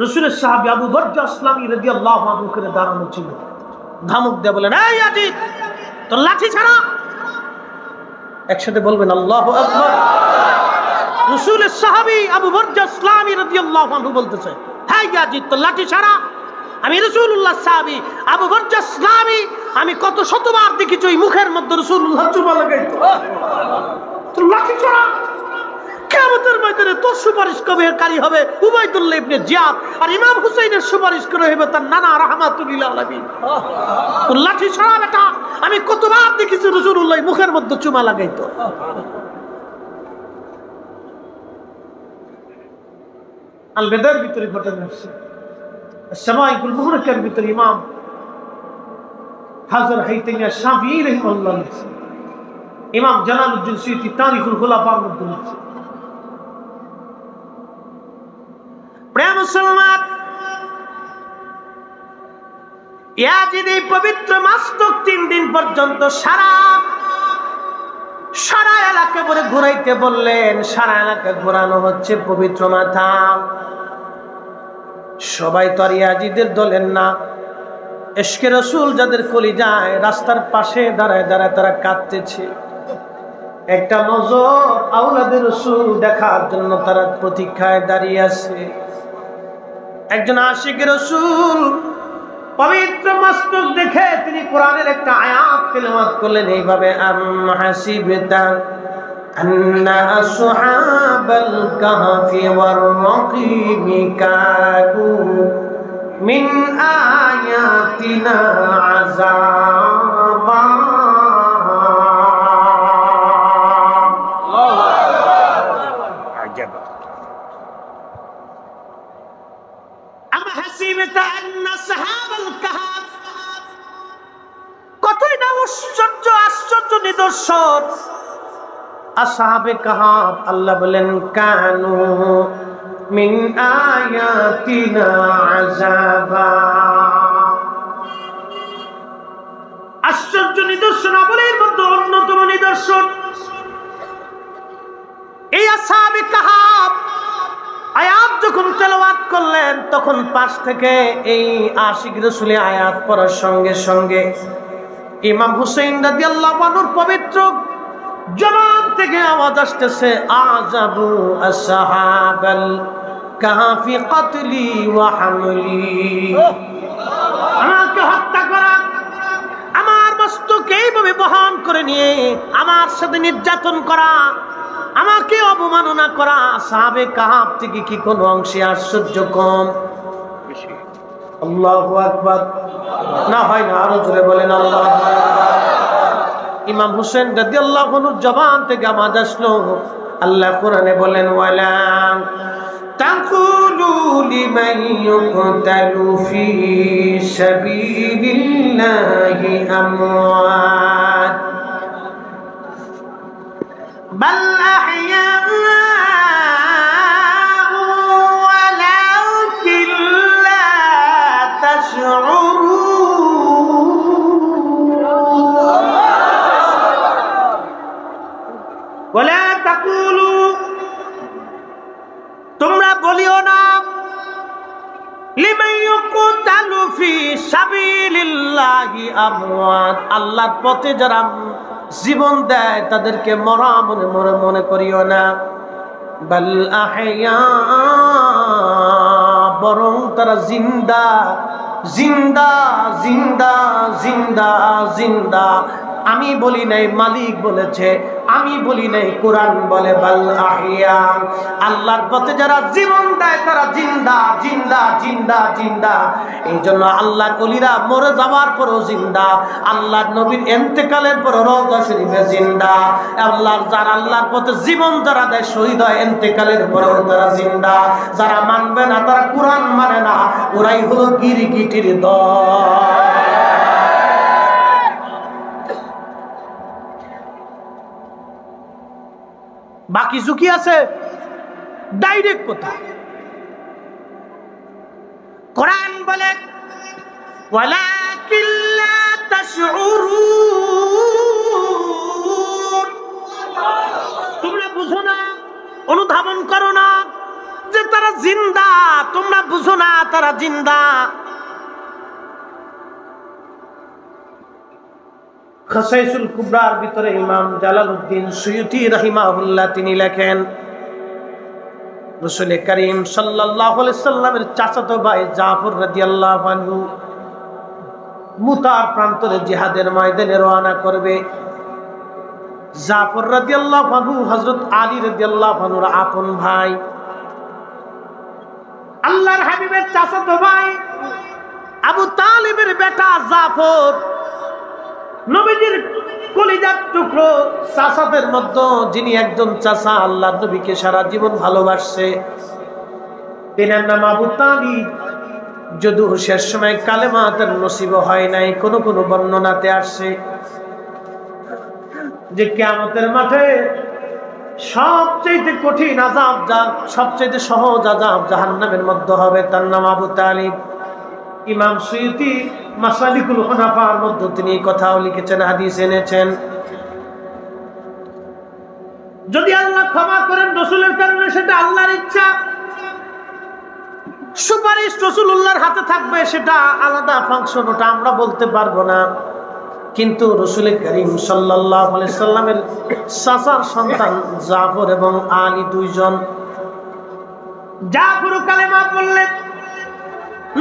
রাসূলের সাহাবী আবু বর্জা আসলামী রাদিয়াল্লাহু আনহু করে দাঁড়ানো ছিল। ধমক দিয়ে বলেন, এই ইয়াজিদ তোর লাঠি ছাড়া। একসাথে বলবেন আল্লাহু আকবার। রাসূলের সাহাবী আবু বর্জা আসলামী রাদিয়াল্লাহু আনহু বলতেছে, হ্যাঁ ইয়াজিদ তোর লাঠি ছাড়া। আমি রাসূলুল্লাহ সাহাবী আবু বর্জা আসলামী, আমি কত শতবার দেখেছি ওই মুখের মধ্যে রাসূলুল্লাহ চুমা লাগাইতো। তোর লাঠি ছাড়া। কিয়ামতের ময়দানে তোর সুপারিশ কবীরকারী হবে উবাইদুল্লাহ ইবনে জিয়াদ, আর ইমাম হুসাইনের সুপারিশ করে হবে তার নানা রাহমাতুল লিল আলামিন। তোর লাঠি ছাড়া বেটা, আমি কতবার দেখেছি রাসূলুল্লাহ মুখের মধ্যে চুমা লাগাইতো। আল বেদার ভিতরে ঘটনা আছে, সামাইকুল মুহরাকার ভিতরে ইমাম হাজর হাইতামিয়া শাফিঈ রাহিমাহুল্লাহ, ইমাম জালালউদ্দিন সুয়ুতী তারিখুল খুলাফার মধ্যে আছে। প্রিয় মুসলমান, ইয়াজিদ এই পবিত্র মাসতুক 3 দিন পর্যন্ত সারা এলাকা ভরে ঘুরাইতে বললেন। সারা এলাকা ঘোরানো হচ্ছে পবিত্র মাথা। সবাই তো আর ইয়াজিদের দলের না। ইশকে রাসূল যাদের কলিজায়, রাস্তার পাশে দাঁড়ায় দাঁড়ায় তারা কাঁদতেছে। একটা নজর আওলাদের রাসূল দেখার জন্য তারা প্রতীক্ষায় দাঁড়িয়ে আছে। একজন আশিক রাসূল পবিত্র মাসতুক দেখে তিনি কোরআনের একটা আয়াত তেলাওয়াত করলেন এইভাবে, আম হাসিবতা আন্না আসহাবাল কাহফি ওয়ার রাকিমি কানু মিন আয়াতিনা আযাবা কতই না আশ্চর্য আশ্চর্য নিদর্শন। আসহাবে কাহাফ আল্লাহ বলেন কানু মিন আয়াতিনা আযাবা, আশ্চর্য নিদর্শন বলের মধ্যে অন্যতম নিদর্শন এই আসহাবে কাহাফ। আয়াত যখন তেলাওয়াত করলেন তখন পাশ থেকে এই আশিক রাসূল আয়াত পড়ার সঙ্গে সঙ্গে ইমাম হুসাইন রাদিয়াল্লাহু আনহুর পবিত্র জবান থেকে আওয়াজ আসতেছে আযাবু আসহাবাল কাহফি কতলি ওয়া হামলি। আমাকে হত্যা করা, আমার মস্তকে এইভাবে বহন করে নিয়ে আমার সাথে নির্যাতন করা, আমাকে অবমাননা করা আসহাবে কাহাফ থেকে কি কোনো অংশে আশ্চর্য কম? আল্লাহু আকবার। না হয় না, আরো জোরে বলেন আল্লাহু আকবার। ইমাম হুসেন রাদিয়াল্লাহু আনহুর জবান থেকে আওয়াজ আসলো, আল্লাহ কোরআনে বলেন ওয়ালা তাকুলু লিমান ইউকতালু ফি সাবিলিল্লাহি আমওয়াত বাল আহইয়াউ ওয়ালাকিন লা তাশউরুন। ওয়ালা তাকুলু, তোমরা বলিও না লিমান ইউকতালু ফি সাবিলিল্লাহি আমওয়াত, আল্লাহর পথে যারা জীবন দেয় তাদেরকে মরা মনে করিও না। বাল আহইয়া, বরং তারা জিন্দা জিন্দা জিন্দা জিন্দা জিন্দা। আমি বলি নাই, মালিক বলেছে, আমি বলি নাই, কোরআন বলে বাল আহইয়া। আল্লাহর পথে যারা জীবন দেয় তারা জিন্দা জিন্দা জিন্দা জিন্দা। এই জন্য আল্লাহর ওলিরা মরে যাওয়ার পরও জিন্দা, আল্লাহর নবীর ইন্তেকালের পর রওজা শরীফে জিন্দা। আল্লাহর পথে জীবন যারা দেয় শহীদ হয় ইন্তেকালের পরেও তারা জিন্দা। যারা মানবে না, তারা কোরআন মানে না, ওরাই হলো গিরগিটির দল। বাকি ঝুঁকি আছে ডাইরেক্ট কথা। কোরআন বলে ওয়ালাকিন লা তাশউরুন, তোমরা বুঝো না, অনুধাবন করো না যে তারা জিন্দা। তোমরা বুঝো না তারা জিন্দা। খাসাইসুল কুবরার ভিতরে ইমাম জালালউদ্দিন সুয়ুতি রাহিমাহুল্লাহ তিনি লেখেন, রাসূল করিম সাল্লাল্লাহু আলাইহি সাল্লামের চাচাতো ভাই জাফর রাদিয়াল্লাহু আনহু মুতার প্রান্তরে জিহাদের ময়দানে রওনা করবে। জাফর রাদিয়াল্লাহু আনহু হযরত আলী রাদিয়াল্লাহু আনহুর আপন ভাই, আল্লাহর হাবিবের চাচাতো ভাই আবু তালিবের বেটা জাফর, নবীজির কলিজার টুকরো চাচাদের মধ্যে যিনি একজন চাচা আল্লাহর নবীকে সারা জীবন ভালোবাসছে, তিনার নাম আবু তালিব। যদিও শেষ সময় কালেমা তার নসিব হয় নাই। কোন কোন বর্ণনাতে আসছে যে কিয়ামতের মাঠে সবচেয়ে কঠিন আযাব, সবচেয়ে সহজ আযাব জাহান্নামের মধ্যে হবে, তার নাম আবু তালিব। ইমাম সুয়ুতি মাসালিকুল হুনাফার মধ্যে তিনি কথাও লিখেছেন, হাদিস এনেছেন। যদি আল্লাহ ক্ষমা করেন রাসূলের কারণে, সেটা আল্লাহর ইচ্ছা। সুপারিশ রাসূলুল্লাহর হাতে থাকবে, সেটা আলাদা ফাংশন, ওটা আমরা বলতে পারবো না। কিন্তু রাসূল করিম সাল্লাল্লাহু আলাইহি সাল্লামের চাচার সন্তান জাফর এবং আলী দুইজন। জাফর কালেমা বললেন,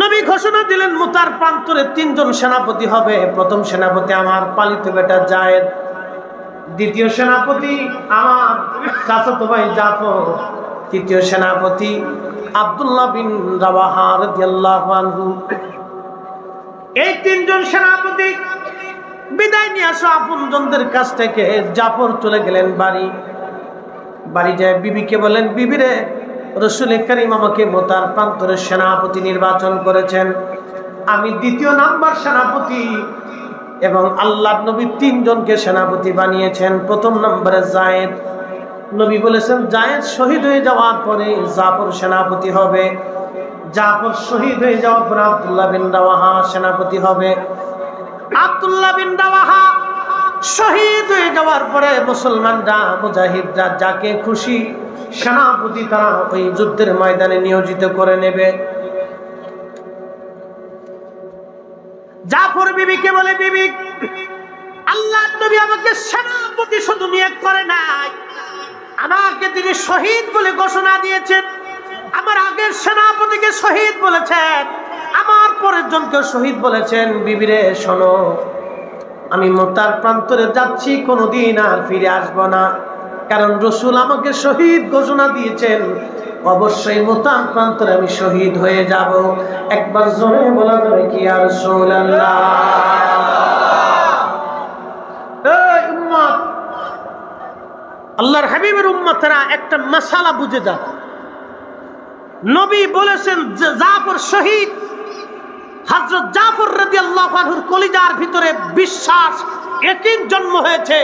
নবী ঘোষণা দিলেন মুতার প্রান্তরে তিনজন সেনাপতি হবে। প্রথম সেনাপতি আমার পালিত বেটা জায়েদ, দ্বিতীয় সেনাপতি আমার চাচাতো ভাই জাফর, তৃতীয় সেনাপতি আব্দুল্লাহ বিন রাওয়াহা রাদিয়াল্লাহু আনহু। এই তিনজন সেনাপতি বিদায় নিয়ে আসা আপনজনদের কাছ থেকে জাফর চলে গেলেন বাড়ি যায় বিবিকে বলেন, বিবিরে, রাসূল কারীম আমাকে মোতার প্রান্তরের সেনাপতি নির্বাচন করেছেন, আমি দ্বিতীয় নাম্বার সেনাপতি, এবং আল্লাহর নবী তিনজনকে সেনাপতি বানিয়েছেন। প্রথম নম্বরে যায়েদ, নবী বলেছেন যায়েদ শহীদ হয়ে যাওয়ার পরে জাফর সেনাপতি হবে, জাফর শহীদ হয়ে যাওয়ার পরে আব্দুল্লাহ বিন রাওয়াহা সেনাপতি হবে, আব্দুল্লাহ বিন রাওয়াহা শহীদ হয়ে যাওয়ার পরে মুসলমানরা মুজাহিদরা যাকে খুশি সেনাপতি তারা ওই যুদ্ধের ময়দানে নিয়োজিত করে নেবে। জাফর বিবিকে বলে, বিবি, আল্লাহর নবী আমাকে সেনাপতি শুধু নিয়োগ করে নাই, আমাকে তিনি শহীদ বলে ঘোষণা দিয়েছেন। আমার আগের সেনাপতিকে শহীদ বলেছেন, আমার পরের জনকে শহীদ বলেছেন। বিবিরে শোনো, আমি মুতার প্রান্তরে যাচ্ছি, কোনোদিন আর ফিরে আসবো না, কারণ রাসূল আমাকে শহীদ ঘোষণা দিয়েছেন, অবশ্যই মুতার প্রান্তরে আমি শহীদ হয়ে যাব। একবার জোরে বলা যাবে কি ইয়া রাসূলুল্লাহ? এই উম্মত, আল্লাহর হাবিবের উম্মতরা একটা মাসালা বুঝে যান। নবী বলেছেন জাফর শহীদ, হযরত জাফর রাদিয়াল্লাহু আনহুর কলিজার ভিতরে বিশ্বাস ইয়াকিন জন্ম হয়েছে,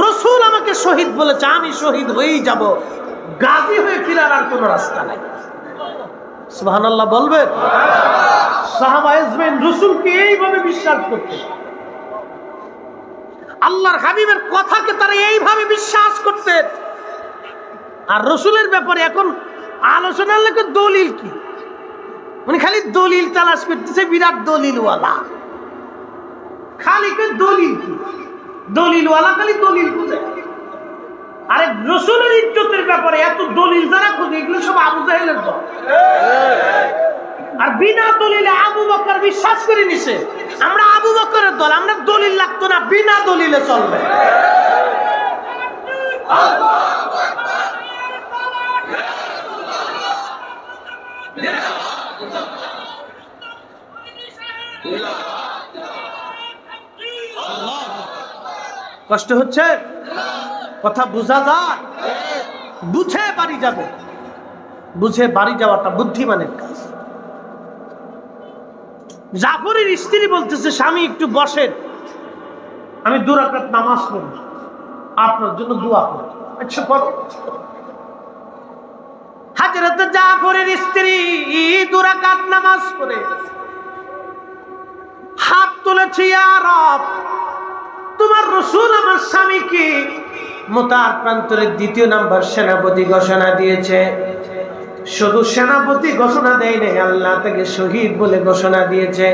রাসূল আমাকে শহীদ বলেছে, আমি শহীদ হয়েই যাব, গাজী হয়ে ফিরার আর কোনো রাস্তা নাই। সুবহানাল্লাহ বলবে? সাহাবা আজমাইন রাসূলকে এইভাবে বিশ্বাস করতেন, আল্লাহর হাবিবের কথাকে তারা এইভাবে বিশ্বাস করতেন। আর রাসূলের ব্যাপারে এখন আলোচনার লেগে দলিল কি, উনি খালি দলিল তালাশ করতেছে, বিরাট দলিলওয়ালা, খালি দলিল কি, দলিলওয়ালা খালি দলিল খুঁজে। আরে রাসূলের ইজ্জতের ব্যাপারে এত দলিল যারা খুঁজে, এগুলো সব আবু জাহেলের দল। আর বিনা দলিলে আবু বকর বিশ্বাস করে নিছে, আমরা আবু বকরের দল, আমরা দলিল লাগতো না, বিনা দলিলে চলবে। কষ্ট হচ্ছে? কথা বোঝা যায়? বুঝে বাড়ি যাবে, বুঝে বাড়ি যাওয়াটা বুদ্ধিমানের কাজ। জাফরের স্ত্রী বলতেছে, স্বামী একটু বসেন, আমি 2 রাকাত নামাজ পড়ব, আপনার জন্য দোয়া করব। আচ্ছা করো। হযরত জাফরের স্ত্রী 2 রাকাত নামাজ পড়ে হাত তুলেছে, ইয়া রব, তোমার রাসূল আমার স্বামীকে মুতার প্রান্তরের 2য় নাম্বার সেনাপতি ঘোষণা দিয়েছে। শুধু সেনাপতি ঘোষণা দেয় নাই, আল্লাহ তাকে শহীদ বলে ঘোষণা দিয়েছে।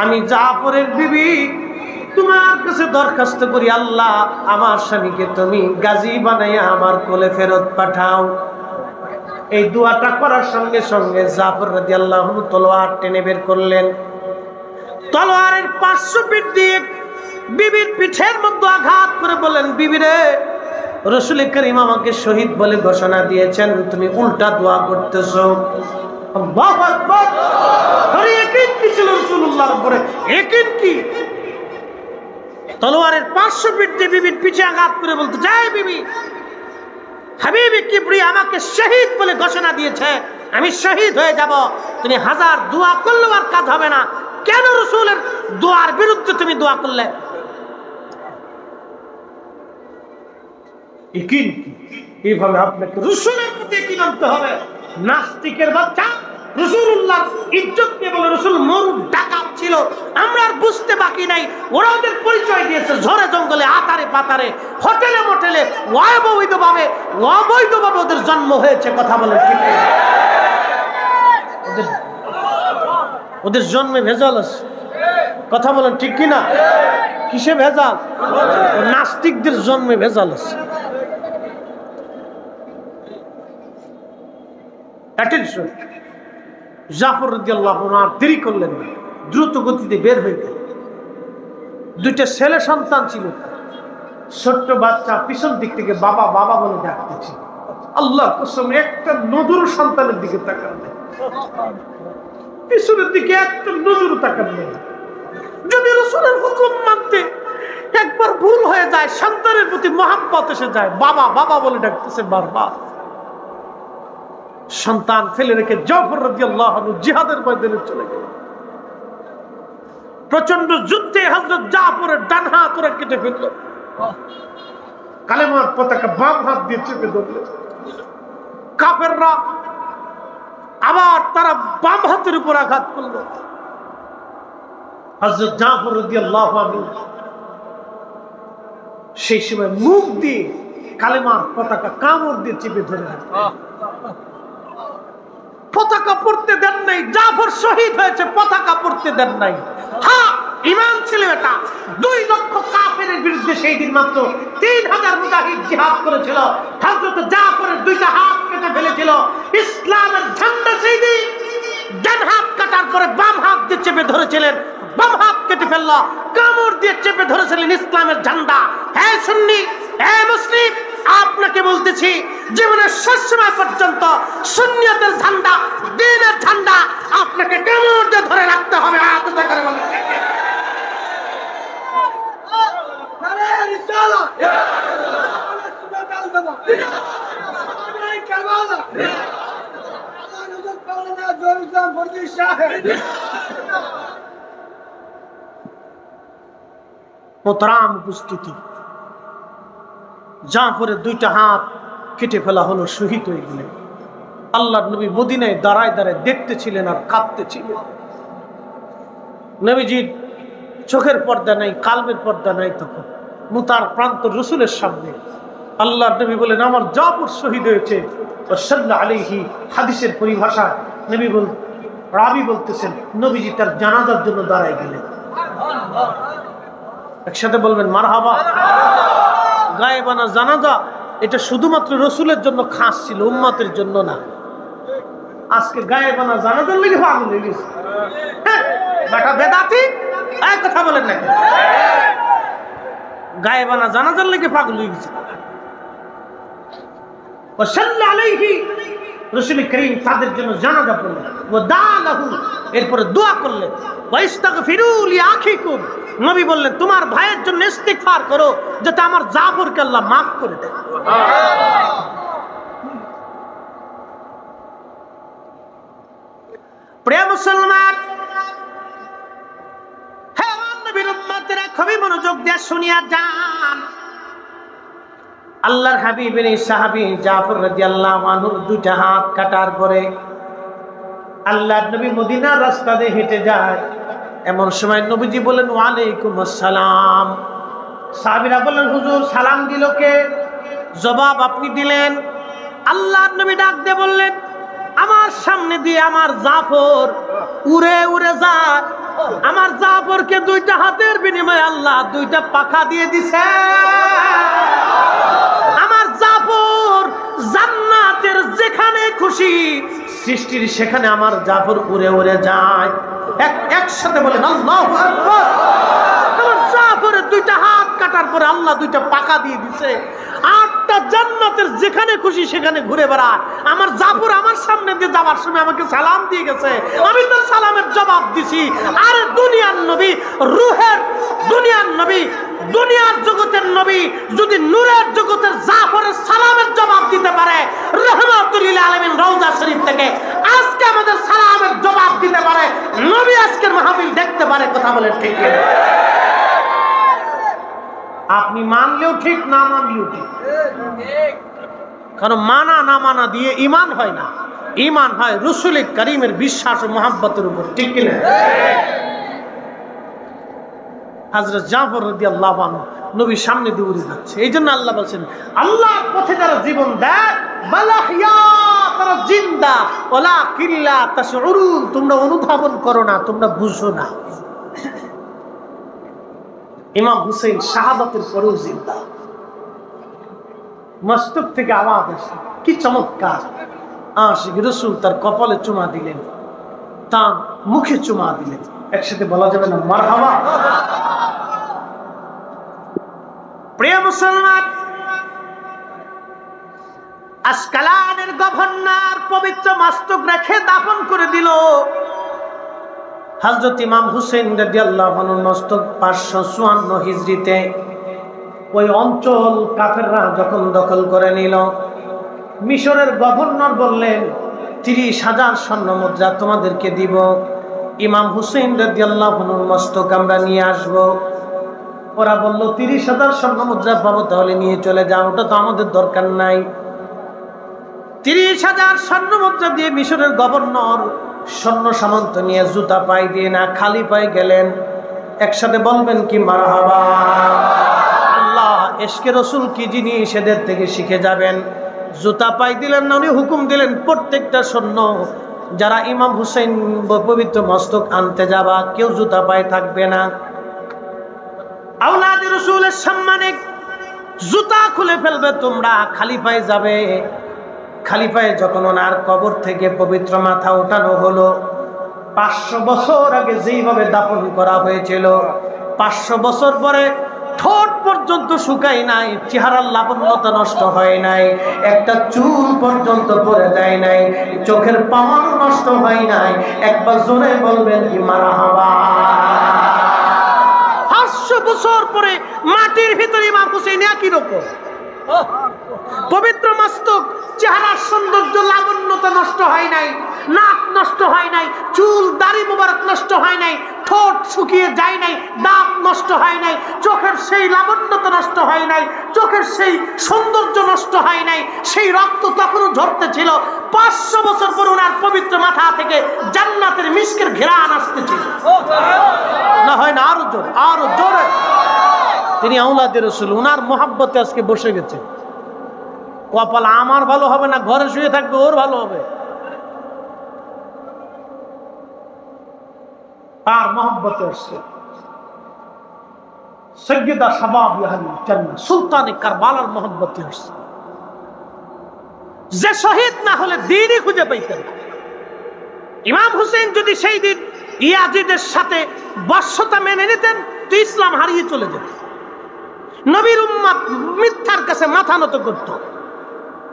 আমি জাফরের বিবি তোমার কাছে দরখাস্ত করি, আল্লাহ আমার স্বামীকে তুমি গাজী বানাইয়া আমার কোলে ফেরত পাঠাও। এই দোয়াটা করার সঙ্গে সঙ্গে জাফর রাদিয়াল্লাহু আনহু তলোয়ার টেনে বের করলেন, তলোয়ারের 500 পিঠ দিয়ে বিবির পিঠের মধ্যে আঘাত করে বলেন, বিবিরে, রাসূল কারীম আমাকে শহীদ বলে ঘোষণা দিয়েছেন, তুমি উল্টা দোয়া করতেছো। আল্লাহু আকবার! আরে ইয়াকিন কি ছিল রাসূলুল্লাহর উপরে? ইয়াকিন কি? তলোয়ারের 500 পিঠ দিয়ে বিবির পিঠে আঘাত করে বলতে, যাই বিবি, হাবিবে কিবরিয়া আমাকে শহীদ বলে ঘোষণা দিয়েছে, আমি শহীদ হয়ে যাব, তুমি 1000 দোয়া করলেও আর কাজ হবে না। কেন রাসূলের দোয়ার বিরুদ্ধে তুমি দোয়া করলে? ইয়াকিন এইভাবে আপনাকে রাসূলের প্রতি ইয়াকিন আনতে হবে। নাস্তিকের বাচ্চা রাসূলুল্লাহ ইজ্জত নিয়ে বলে রাসূল মরু ডাকাত ছিল, আমরা আর বুঝতে বাকি নাই। ওরা ওদের পরিচয় দিয়েছে ঝড়ে জঙ্গলে, আতারে পাতারে, হোটেলে মোটেলে, অবৈধভাবে ওদের জন্ম হয়েছে। কথা বলে ঠিক না? ওদের জন্মে ভেজাল আছে। কথা বলেন ঠিক কিনা? কিসে ভেজাল? নাস্তিকদের জন্মে ভেজাল আছে। জাফর রাদিয়াল্লাহু আনহু দেরি করলেন না, দ্রুত গতিতে বের হয়ে গেলেন। 2টা ছেলে সন্তান ছিল, ছোট্ট বাচ্চা পিছন দিক থেকে বাবা বাবা বলে ডাকতেছে। আল্লাহ কসম, একটা নজর সন্তানের দিকে তাকান নেই, পিছনের দিকে একটা নজর তাকান নেই। যদি রাসূলের হুকুম মানতে একবার ভুল হয়ে যায়, সন্তানের প্রতি মহব্বত এসে যায়, বাবা বাবা বলে ডাকতেছে বারবার। সন্তান ফেলে রেখে জাফর রাদিয়াল্লাহু আনহু জিহাদের ময়দানে চলে গেল। প্রচন্ড যুদ্ধে হযরত জাফরের ডান হাত ওরা কেটে ফেলল, কালেমার পতাকা বাম হাত দিয়ে চেপে ধরল। কাফেররা আবার তারা বাম হাতের উপর আঘাত করল। হযরত জাফর রাদিয়াল্লাহু আনহু সেই সময় মুখ দিয়ে কালেমার পতাকা কামড় দিয়ে চেপে ধরে রাখলেন। পতাকা পড়তে দেন নাই। জাফর শহীদ হয়েছে, পতাকা পড়তে দেন নাই। হ্যাঁ, ঈমান ছিল এটা। 2 লক্ষ কাফেরের বিরুদ্ধে সেই দিন মাত্র 3000 মুজাহিদ জিহাদ করেছিল। হযরত জাফরের 2টা হাত কেটে ফেলেছিল। ইসলামের ঝান্ডা সেই দিন ডান হাত কাটার পরে বাম হাত দিয়ে চেপে ধরেছিলেন, বাম হাত কেটে ফেলল, কামড় দিয়ে চেপে ধরেছিলেন ইসলামের ঝান্ডা। হ্যাঁ সুন্নি, হ্যাঁ মুসলিম, আপনাকে বলতেছি জীবনের শেষ সময় পর্যন্ত সুন্নিয়তের ঝান্ডা, দ্বীনের ঝান্ডা আপনাকে কামড় দিয়ে ধরে রাখতে হবে। মোহতারাম উপস্থিতি, জাফরের 2টা হাত কেটে ফেলা হলো, শহীদ হয়ে গেলেন। আল্লাহর নবী মদিনায় দাঁড়ায় দাঁড়ায় দেখতেছিলেন আর কাঁদতেছিলেন। নবীজির চোখের পর্দা নাই, কালবের পর্দা নাই। তখন মুতার প্রান্ত রসুলের সামনে আল্লাহর নবী বলেন, আমার জাফর শহীদ হয়েছে। সাল্লাল্লাহু আলাইহি হাদিসের পরিভাষা রাবি বলতেছেন, নবীজি তার জানাজার জন্য দাঁড়ায় গেলেন। একসাথে বলবেন মারহাবা। গায়েবানা জানাজা এটা শুধুমাত্র রসুলের জন্য খাস ছিল, উম্মতের জন্য না। আজকে গায়েবানা জানাজার লেগে পাগল হয়ে গেছে। বেটা বেদাতি, এই কথা বলেন নাকি? গায়েবানা জানাজার লেগে পাগল হয়ে গেছে। সাল্লাল্লাহু আলাইহি রাসূল করিম তাদের জন্য জানাজা পড়লেন, ওয়াদালাহু, এরপরে দোয়া করলেন, ওয়াইস্তাগফিরু লিআখিকুম, নবী বললেন তোমার ভাইয়ের জন্য ইস্তিগফার করো যাতে আমার জাফরকে আল্লাহ মাফ করে দেয়। প্রিয় মুসলমান, হে আমার নবীর উম্মতেরা, খুবই মনোযোগ দিয়ে শুনিয়া যান। আল্লাহর হাবিবের সাহাবী জাফর রাদিয়াল্লাহু আনহুর 2টা হাত কাটার পরে আল্লাহর নবী মদিনার রাস্তা দিয়ে হেঁটে যায়। এমন সময় নবীজি বলেন, ওয়া আলাইকুম আসসালাম। সাহাবীরা বললেন, হুজুর সালাম দিল কে? জবাব আপনি দিলেন। আল্লাহর নবী ডাক দিয়ে বললেন, আমার সামনে দিয়ে আমার জাফর উড়ে উড়ে যায়। আমার জাফরকে 2টা হাতের বিনিময়ে আল্লাহ 2টা পাখা দিয়ে দিছে। আমার জাফর জান্নাতের যেখানে খুশি সৃষ্টির সেখানে আমার জাফর উড়ে উড়ে যায়। একসাথে বলেন আল্লাহু আকবার। আমার জাফরের 2টা হাত কাটার পরে আল্লাহ 2টা পাখা দিয়ে দিছে। 8টা জান্নাতের যেখানে খুশি সেখানে ঘুরে বেড়ায়। আমার জাফর আমার সামনে দিয়ে যাওয়ার সময় আমাকে সালাম দিয়ে গেছে, আমি তো সালামের জবাব দিছি। আর দুনিয়ার নবী, রূহের দুনিয়ার নবী, দুনিয়ার জগতের নবী যদি নূরের জগতের জাফরের সালামের জবাব দিতে পারে, রাহমাতুল লিল আলামিন রওজা শরীফ থেকে আজকে আমাদের সালামের জবাব দিতে পারে, নবী আজকের মাহফিল দেখতে পারে। কথা বলেন ঠিক কি? আপনি মানলেও ঠিক, না মানলেও ঠিক। কারণ মানা না মানা দিয়ে ঈমান হয় না, ঈমান হয় রাসূল কারীমের বিশ্বাস ও মহব্বতের উপর। ঠিক কি না? হযরত জাফর রাদিয়াল্লাহু আনহু নবীর সামনে দিয়ে উড়ে যাচ্ছে। এই জন্য আল্লাহ বলছেন, আল্লাহর পথে যারা জীবন দেয় বালাহিয়া, তারা জিন্দা, ওয়ালা কিল্লা তাশউরুন, তোমরা অনুধাবন করো না, তোমরা বুঝো না। ইমাম হুসাইন শাহাদাতের পরেও জিন্দা। মস্তক থেকে আওয়াজ আসে, কি চমৎকার! আশিক রাসূল তার কপালে চুমা দিলেন, তার মুখে চুমা দিলেন। একসাথে বলা যাবে না মারহাবা? প্রিয় মুসলমান, আসকালানের গভর্নর পবিত্র মস্তক রেখে দাফন করে দিল। হযরত ইমাম হুসেন রাদিয়াল্লাহু আনহুর মস্তক 554 হিজরিতে ওই অঞ্চল কাফেররা যখন দখল করে নিল, মিশরের গভর্নর বললেন 30,000 স্বর্ণ মুদ্রা তোমাদেরকে দিব, ইমাম হুসেন রাদিয়াল্লাহু আনহুর মস্তক আমরা নিয়ে আসব। ওরা বলল 30,000 স্বর্ণ মুদ্রা পাবো, তাহলে নিয়ে চলে যাও, ওটা তো আমাদের দরকার নাই। 30,000 স্বর্ণ মুদ্রা দিয়ে মিশরের গভর্নর স্বর্ণ সামন্ত নিয়ে জুতা পায়ে দিয়ে না খালি পায়ে গেলেন। একসাথে বলবেন কি মারহাবা। আল্লাহ ইশকে রাসূল কি জিনিস এদের থেকে শিখে যাবেন। জুতা পায়ে দিলেন না, উনি হুকুম দিলেন প্রত্যেকটা স্বর্ণ যারা ইমাম হুসেন পবিত্র মস্তক আনতে যাবা কেউ জুতা পায়ে থাকবে না। আওলাদে রাসূলের সম্মানে জুতা খুলে ফেলবে, তোমরা খালি পায়ে যাবে। খালি পায়ে যখন ওনার কবর থেকে পবিত্র মাথা ওঠানো হলো, 500 বছর আগে যেইভাবে দাফন করা হয়েছিল, 500 বছর পরে ঠোঁট পর্যন্ত শুকায় নাই, চেহারার লাবণ্যতা নষ্ট হয় নাই, একটা চুল পর্যন্ত পড়ে যায় নাই, চোখের পাওয়ার নষ্ট হয় নাই। একবার জোরে বলবেন কি মারহাবা। 500 বছর পরে মাটির ভিতরে ইমাম হুসেন একই রকম পবিত্র মস্তক, চেহারার সৌন্দর্য লাবণ্যতা নষ্ট হয় নাই, নাক নষ্ট হয় নাই, চুল দাড়ি মোবারক নষ্ট হয় নাই, ঠোঁট শুকিয়ে যায় নাই, দাঁত নষ্ট হয় নাই, চোখের সেই লাবণ্যতা নষ্ট হয় নাই, চোখের সেই সৌন্দর্য নষ্ট হয় নাই, সেই রক্ত তখনও ঝরতে ছিল। 500 বছর পর ওনার পবিত্র মাথা থেকে জান্নাতের মিস্কের ঘেরান আসতেছিল। না হয় না, আরো জোরে, আরো জোরে। তিনি আওলাদে রাসূল, ওনার মোহাব্বতে আজকে বসে গেছে। কপাল আমার ভালো হবে না, ঘরে শুয়ে থাকবে ওর ভালো হবে। আর মোহাব্বতে আসছে সৈয়দা শাবাব আহলিল জান্নাহ সুলতানে কারবালার মোহাব্বতে আসছে। যে শহীদ না হলে দ্বীনই খুঁজে পাইতেন। ইমাম হুসেন যদি সেই দিন ইয়াজিদের সাথে বশ্যতা মেনে নিতেন তো ইসলাম হারিয়ে চলে যেত। নবীর উম্মত মিথ্যার কাছে মাথা নত করত।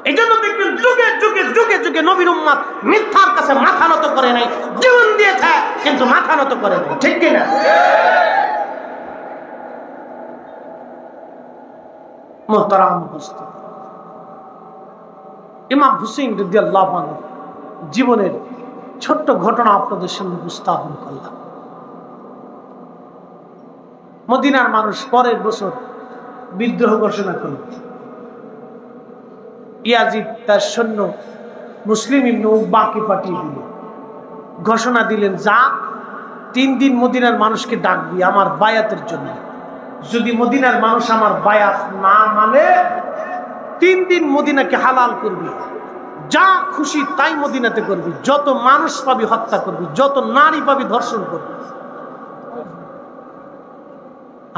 এই জন্য দেখবেন যুগে যুগে যুগে যুগে নবীর উম্মত মিথ্যার কাছে মাথা নত করে নাই, জীবন দিয়েছে কিন্তু মাথা নত করে নাই। ঠিক কিনা? মুহতারাম উপস্থিতি, ইমাম হুসেন রাদিয়াল্লাহু আনহু জীবনের ছোট্ট ঘটনা আপনাদের সামনে উপস্থাপন করলাম। মদিনার মানুষ পরের বছর বিদ্রোহ ঘোষণা করল। ইয়াজিদ তার সৈন্য মুসলিম ইবনে উকবাকে পাঠিয়ে দিল, ঘোষণা দিলেন যা 3 দিন মদিনার মানুষকে ডাকবি আমার বায়াতের জন্য। যদি মদিনার মানুষ আমার বায়াত না মানে 3 দিন মদিনাকে হালাল করবি, যা খুশি তাই মদিনাতে করবি, যত মানুষ পাবি হত্যা করবি, যত নারী পাবি ধর্ষণ করবি।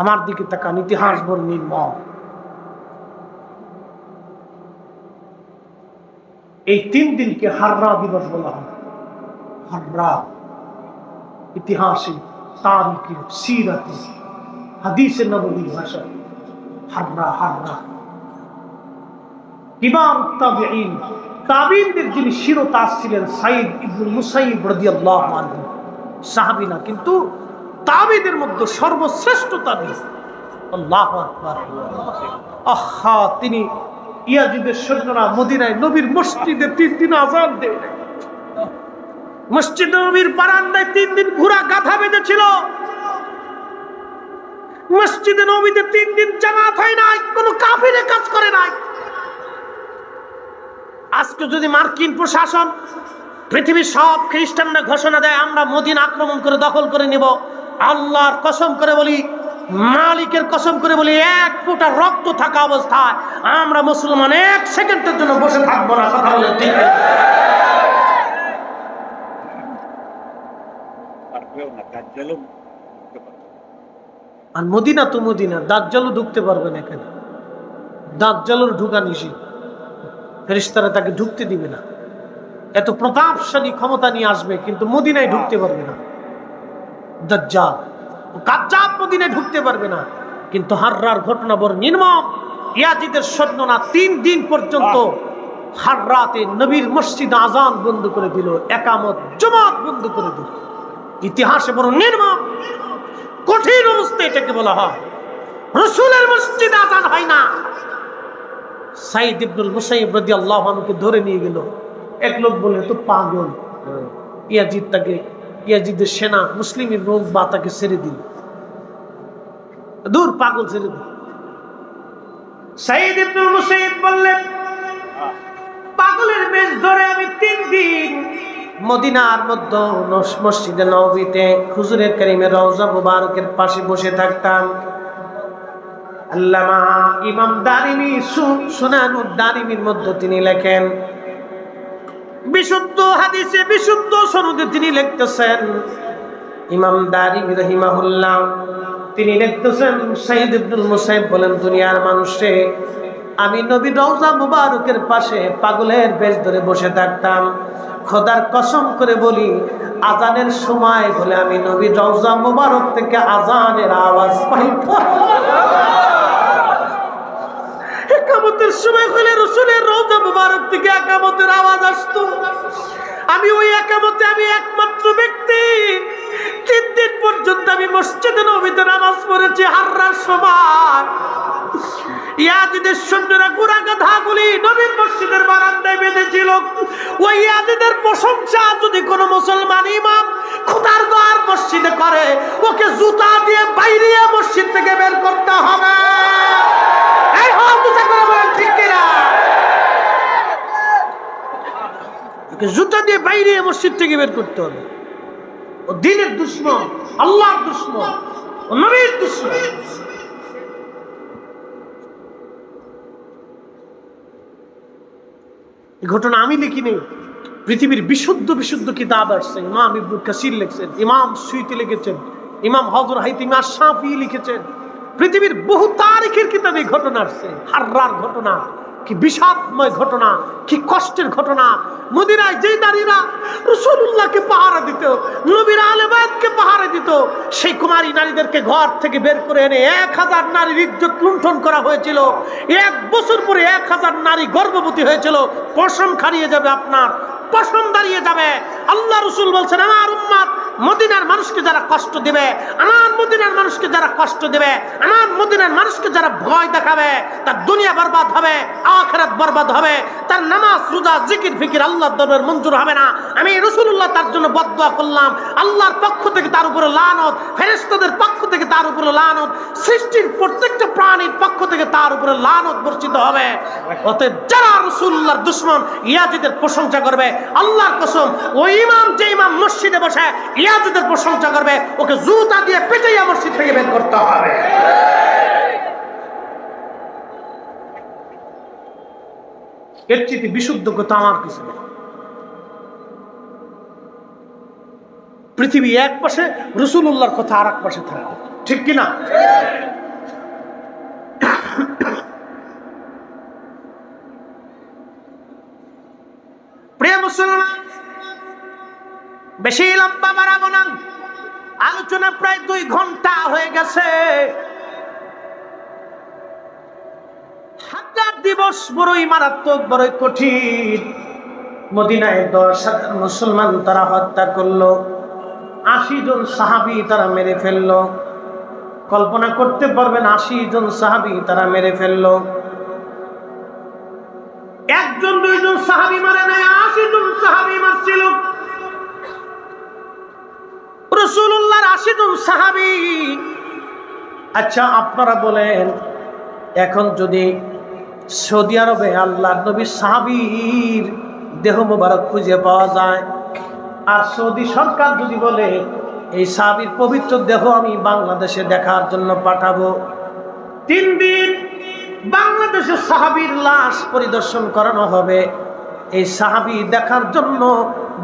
আমার দিকে তাকান, ইতিহাস বড় নির্মম। এই 3 দিনকে হাররা দিবস বলা হয়। হাররা ইতিহাসে, তারিখে, সিরাতে, হাদিসে নববীর ভাষায় হাররা হাররা। কিবার তাবিঈন, তাবিঈনদের যিনি শিরোতাজ ছিলেন সাইদ ইবনে মুসাইয়িব রাদিয়াল্লাহু আনহু, সাহাবী না কিন্তু তাবিঈদের মধ্যে সর্বশ্রেষ্ঠ তাবিঈ। আল্লাহু আকবার। আহা, তিনি ইয়াজিদের সৈন্যরা মদিনায় নবীর মসজিদে 3 দিন আযান দেয়। মসজিদে নবীর বারান্দায় 3 দিন ঘোড়া গাধা বেঁধেছিল। মসজিদে নবীতে 3 দিন জামাত হয় নাই, কোনো কাফিরে কাজ করে নাই। আজকে যদি মার্কিন প্রশাসন, পৃথিবীর সব খ্রিস্টানরা ঘোষণা দেয় আমরা মদিনা আক্রমণ করে দখল করে নিব, আল্লাহর কসম করে বলি, মালিকের কসম করে বলি, 1 ফোঁটা রক্ত থাকা অবস্থায় আমরা মুসলমান 1 সেকেন্ডের জন্য বসে থাকবো না। কথা বলে ঠিক আছে? আর মদিনা তো মদিনা, দাজ্জালও ঢুকতে পারবে না এখানে। দাজ্জালের ঢুকা নিষেধ, ফেরেশতারা তাকে ঢুকতে দিবে না। এত প্রতাপশালী ক্ষমতা নিয়ে আসবে কিন্তু মদিনায় ঢুকতে পারবে না। দাজ্জাল ও কাজ্জাব মদিনায় ঢুকতে পারবে না। কিন্তু হাররার ঘটনা বড় নির্মম। ইয়াজিদের সৈন্য না 3 দিন পর্যন্ত হাররাতে নবীর মসজিদে আজান বন্ধ করে দিল, একামত জামাত বন্ধ করে দিল। ইতিহাসে বড় নির্মম কঠিন অবস্থা এটাকে বলা হয়। রাসূলের মসজিদে আজান হয় না। সাইদ ইবনুল মুসাইয়িব রাদিয়াল্লাহু আনহুকে ধরে নিয়ে গেল। এক লোক বলে তো পাগল, ইয়াজিদের সেনা মুসলিমের লোক বা তাকে ছেড়ে দিল, দূর পাগল ছেড়ে দিল। সাইদ ইবনুল মুসাইয়িব বললেন, পাগলের বেশ ধরে আমি 3 দিন মদিনার মধ্যে মসজিদে নববীতে হুজুরে কারীমের রওজা মুবারকের পাশে বসে থাকতাম। আল্লামা ইমাম দারিমি সুনানুদ দারিমির মধ্যে তিনি লেখেন, বিশুদ্ধ হাদিসে বিশুদ্ধ সনদে তিনি লিখতেছেন, ইমাম দারিমি রাহিমাহুল্লাহ তিনি লিখতেছেন, সাইদ ইবনুল মুসাইয়িব বলেন, দুনিয়ার মানুষে আমি নবীর রওজা মুবারকের পাশে পাগলের বেশ ধরে বসে থাকতাম। খোদার কসম করে বলি, আজানের সময় বলে আমি নবীর রওজা মুবারক থেকে আজানের আওয়াজ পাইতাম। একামতের সময় হলে রাসূলের রওজা মুবারক থেকে একামতের আওয়াজ আসতো। আমি ওই একামতে আমি একমাত্র ব্যক্তি 3 দিন পর্যন্ত আমি মসজিদে নববীতে নামাজ পড়েছি। হাররার সময় ইয়াজিদের সৈন্যরা ঘোড়া গাধাগুলি নবীর মসজিদের বারান্দায় বেঁধেছিল। ওই ইয়াজিদের প্রশংসা যদি কোনো মুসলমান ইমাম খোদার ঘর মসজিদে করে, ওকে জুতা দিয়ে বাইরে মসজিদ থেকে বের করতে হবে। এই বুঝা করে বলেন ঠিক কিনা? ওকে জুতা দিয়ে বাইরে মসজিদ থেকে বের করতে হবে। ও দ্বীনের দুশমন, আল্লাহর দুশমন, ও নবীর দুশমন। এই ঘটনা আমি লিখিনি, পৃথিবীর বিশুদ্ধ বিশুদ্ধ কিতাব আসছে। ইমাম ইবনে কাসির লিখছেন, ইমাম সুয়ুতি লিখেছেন, ইমাম হযরত হাইতিমা শাফিঈ লিখেছেন। পৃথিবীর বহু তারিখের কিতাবে ঘটনা আসছে। হাররার ঘটনা কি বিষাদময় ঘটনা, কি কষ্টের ঘটনা। মদিনায় যেই নারীরা রাসূলুল্লাহকে পাহারা দিত, নবীর আহলে বাইতকে পাহারা দিত, সেই কুমারী নারীদেরকে ঘর থেকে বের করে এনে 1000 নারীর ইজ্জত লুণ্ঠন করা হয়েছিল। 1 বছর পরে 1000 নারী গর্ভবতী হয়েছিল। পশম খারিয়ে যাবে, আপনার পশম দাঁড়িয়ে যাবে। আল্লাহ রাসূল বলছেন, আমার উম্মত মদিনার মানুষকে যারা কষ্ট দিবে, আমার মদিনার মানুষকে যারা কষ্ট দিবে, আমার মদিনার মানুষকে যারা ভয় দেখাবে, তার দুনিয়া বরবাদ হবে, আখিরাত বরবাদ হবে, তার নামাজ রোজা জিকির ফিকির আল্লাহর দরবারে মঞ্জুর হবে না। আমি রাসূলুল্লাহ তার জন্য বদদুয়া করলাম। আল্লাহর পক্ষ থেকে তার উপরে লানত, ফেরেশতাদের পক্ষ থেকে তার উপরে লানত, সৃষ্টির প্রত্যেকটা প্রাণীর পক্ষ থেকে তার উপরে লানত বর্ষিত হবে। অতএব যারা রাসূলুল্লাহর দুশমন ইয়াজিদের প্রশংসা করবে, আল্লাহর কসম ওই ইমাম যে ইমাম মসজিদে বসে ইয়াজিদের প্রশংসা করবে, ওকে জুতা দিয়ে পিটাইয়া মসজিদ থেকে বের করতে হবে। এর চেয়ে বিশুদ্ধ কথা আমার কিছু নেই। পৃথিবী এক পাশে, রাসূলুল্লাহর কথা আর এক পাশে থাকবে, ঠিক কিনা? প্রিয় মুসলমান, বেশি লম্বা বাড়াবো না, আলোচনা প্রায় 2 ঘন্টা হয়ে গেছে। হাজার দিবস বড়ই মারাত্মক, বড়ই কঠিন। মদিনায় 10,000 মুসলমান তারা হত্যা করলো, 80 জন সাহাবী তারা মেরে ফেললো। কল্পনা করতে পারবেন, 80 জন সাহাবী তারা মেরে ফেললো। 1 জন 2 জন সাহাবী মারে নাই, 80 জন সাহাবী মারছিল। রাসূলুল্লাহর 80 জন সাহাবী। আচ্ছা আপনারা বলেন, এখন যদি সৌদি আরবে আল্লাহর নবীর সাহাবীর দেহ মোবারক খুঁজে পাওয়া যায়, আর সৌদি সরকার যদি বলে এই সাহাবীর পবিত্র দেহ আমি বাংলাদেশে দেখার জন্য পাঠাবো, 3 দিন বাংলাদেশের সাহাবীর লাশ পরিদর্শন করানো হবে। এই সাহাবী দেখার জন্য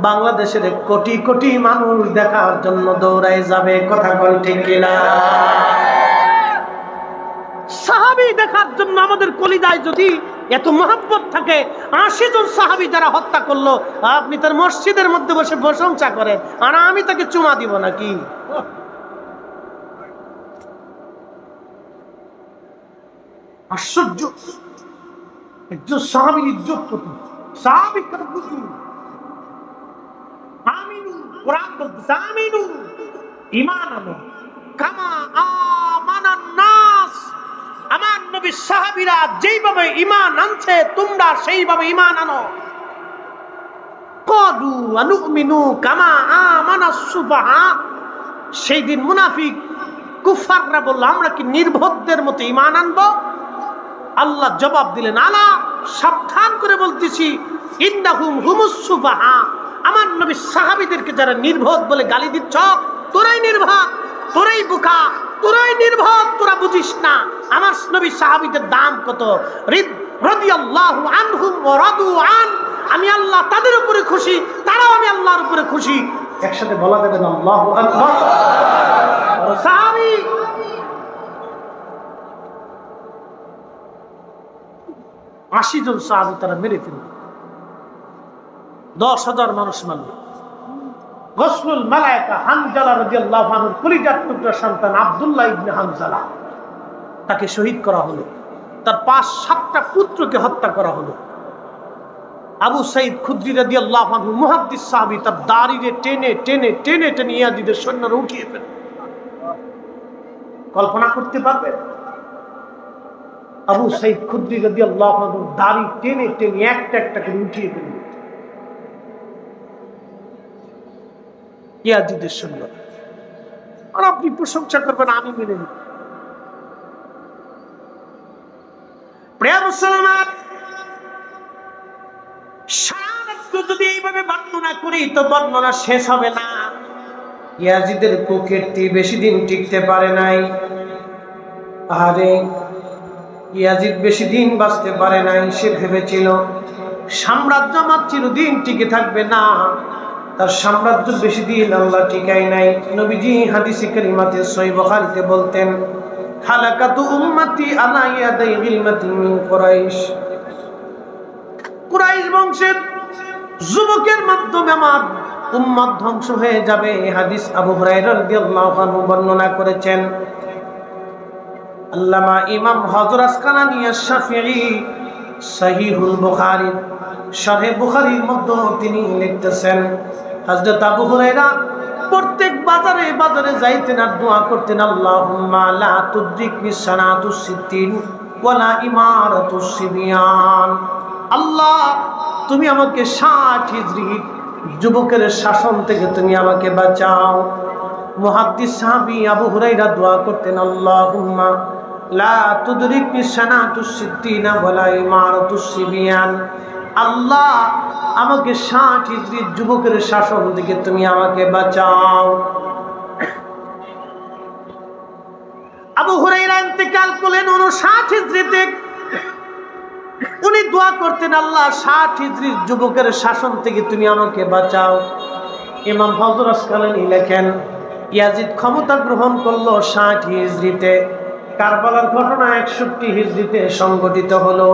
বাংলাদেশের কোটি কোটি মানুষ দেখার জন্য দৌড়ায় যাবে। কথা বল ঠিক কিনা? সাহাবী দেখার জন্য আমাদের কলিজায় যদি এত মহব্বত থাকে, 80 জন সাহাবী যারা হত্যা করলো, আপনি তার মসজিদের মধ্যে বসে প্রশংসা করেন, আর আমি তাকে চুমা দিব নাকি? আশ্চর্য, একজন সাহাবীর ইজ্জত কত, সাহাবী কত বুঝি। আমিনু, কোরআন বলতেছে আমিনু, ঈমান আনো কামা আমানান নাস। আমার নবী সাহাবীরা যেইভাবে ঈমান আনছে তোমরা সেইভাবে ঈমান আনো। ক্বালু আনুমিনু কামা আমানাস সুফাহা। সেই দিন মুনাফিক কুফাররা বলল আমরা কি নির্বোধদের মতো ঈমান আনবো? আল্লাহ জবাব দিলেন আলা, সাবধান করে বলতেছি, ইন্নাহুম হুমুস সুফাহা। আমার নবী সাহাবীদেরকে যারা নির্বোধ বলে গালি দিচ্ছ, তোরাই নির্বোধ, তোরাই বোকা, তোরাই নির্বোধ, তোরা বুঝিস না। আমার নবী সাহাবীদের দাম কত। রাদিয়াল্লাহু আনহুম ওয়া রাদু আন। আমি আল্লাহ তাদের উপরে খুশি, তারাও আমি আল্লাহর উপরে খুশি। একসাথে বলা যাবে না আল্লাহু আকবার। সাহাবী 80 জন সাহাবী তারা মেরে ফেলল, 10,000 মানুষ মারল। গসলুল মালায়েকা হানজালা রাদিয়াল্লাহু আনহু কলিজার টুকরা সন্তান আব্দুল্লাহ ইবনে হানজালা, তাকে শহীদ করা হলো। তার 5-7টা পুত্রকে হত্যা করা হলো। আবু সাইদ খুদরি রাদিয়াল্লাহু আনহু মুহাদ্দিস সাহাবী, তার দাড়িরে টেনে টেনে টেনে টেনে ইয়াজিদের সৈন্যরা উঠিয়ে ফেলে। কল্পনা করতে পারবে? আবু সাইদ খুদরি রাদিয়াল্লাহু আনহু দাড়ি টেনে টেনে একটা একটা করে উঠিয়ে ফেলে ইয়াজিদের সৈন্য। আর আপনি প্রশংসা করবেন, আমি মেনে নিই। প্রিয় মুসলমান, যদি এইভাবে বর্ণনা করি তো বর্ণনা শেষ হবে না। ইয়াজিদের কুকীর্তি বেশি দিন টিকতে পারে নাই। আরে ইয়াজিদ বেশি দিন বাঁচতে পারে নাই। সে ভেবেছিল সাম্রাজ্য আমার চিরদিন টিকে থাকবে না। তার সাম্রাজ্য বেশি দিন আল্লাহ টিকায় নাই। নবীজি হাদিসে কারিমাতে সহিহ বুখারীতে বলতেন, হালাকাতু উম্মতি আলা ইয়াদাই গিলমাতিন মিন কুরাইশ। কুরাইশ বংশের যুবকের মাধ্যমে আমার উম্মত ধ্বংস হয়ে যাবে। হাদিস আবু হুরায়রা রাদিয়াল্লাহু আনহু বর্ণনা করেছেন। আল্লামা ইমাম হযরত আসকালানী আশ-শাফিঈ সহিহুল বুখারী শরহে বুখারীর মধ্যে তিনি লিখতেছেন, হযরত আবু হুরায়রা প্রত্যেক বাজারে বাজারে যাইতেন আর দোয়া করতেন, আল্লাহুম্মা লা তুদরিকনি সানাতুস সিদ্দিন ওয়ালা ইমারাতুস সিবিয়ান। আল্লাহ, তুমি আমাকে 60 হিজরি যুবকের শাসন থেকে তুমি আমাকে বাঁচাও। মুহাদ্দিস সাহাবী আবু হুরায়রা দোয়া করতেন, আল্লাহুম্মা লা তুদরিকনি সানাতুস সিদ্দিন ওয়ালা ইমারাতুস সিবিয়ান। আল্লাহ, আমাকে 60 হিজরি যুবকের শাসন থেকে তুমি আমাকে বাঁচাও। আবু হুরায়রা ইন্তেকাল করলেন 59 হিজরিতে। উনি দোয়া করতেন, আল্লাহ 60 হিজরির যুবকের শাসন থেকে তুমি আমাকে বাঁচাও। ইমাম হযরত আসকালানী লেখেন, ইয়াজিদ ক্ষমতা গ্রহণ করলো 60 হিজরিতে। কারবালার ঘটনা 61 হিজরিতে সংঘটিত হলো।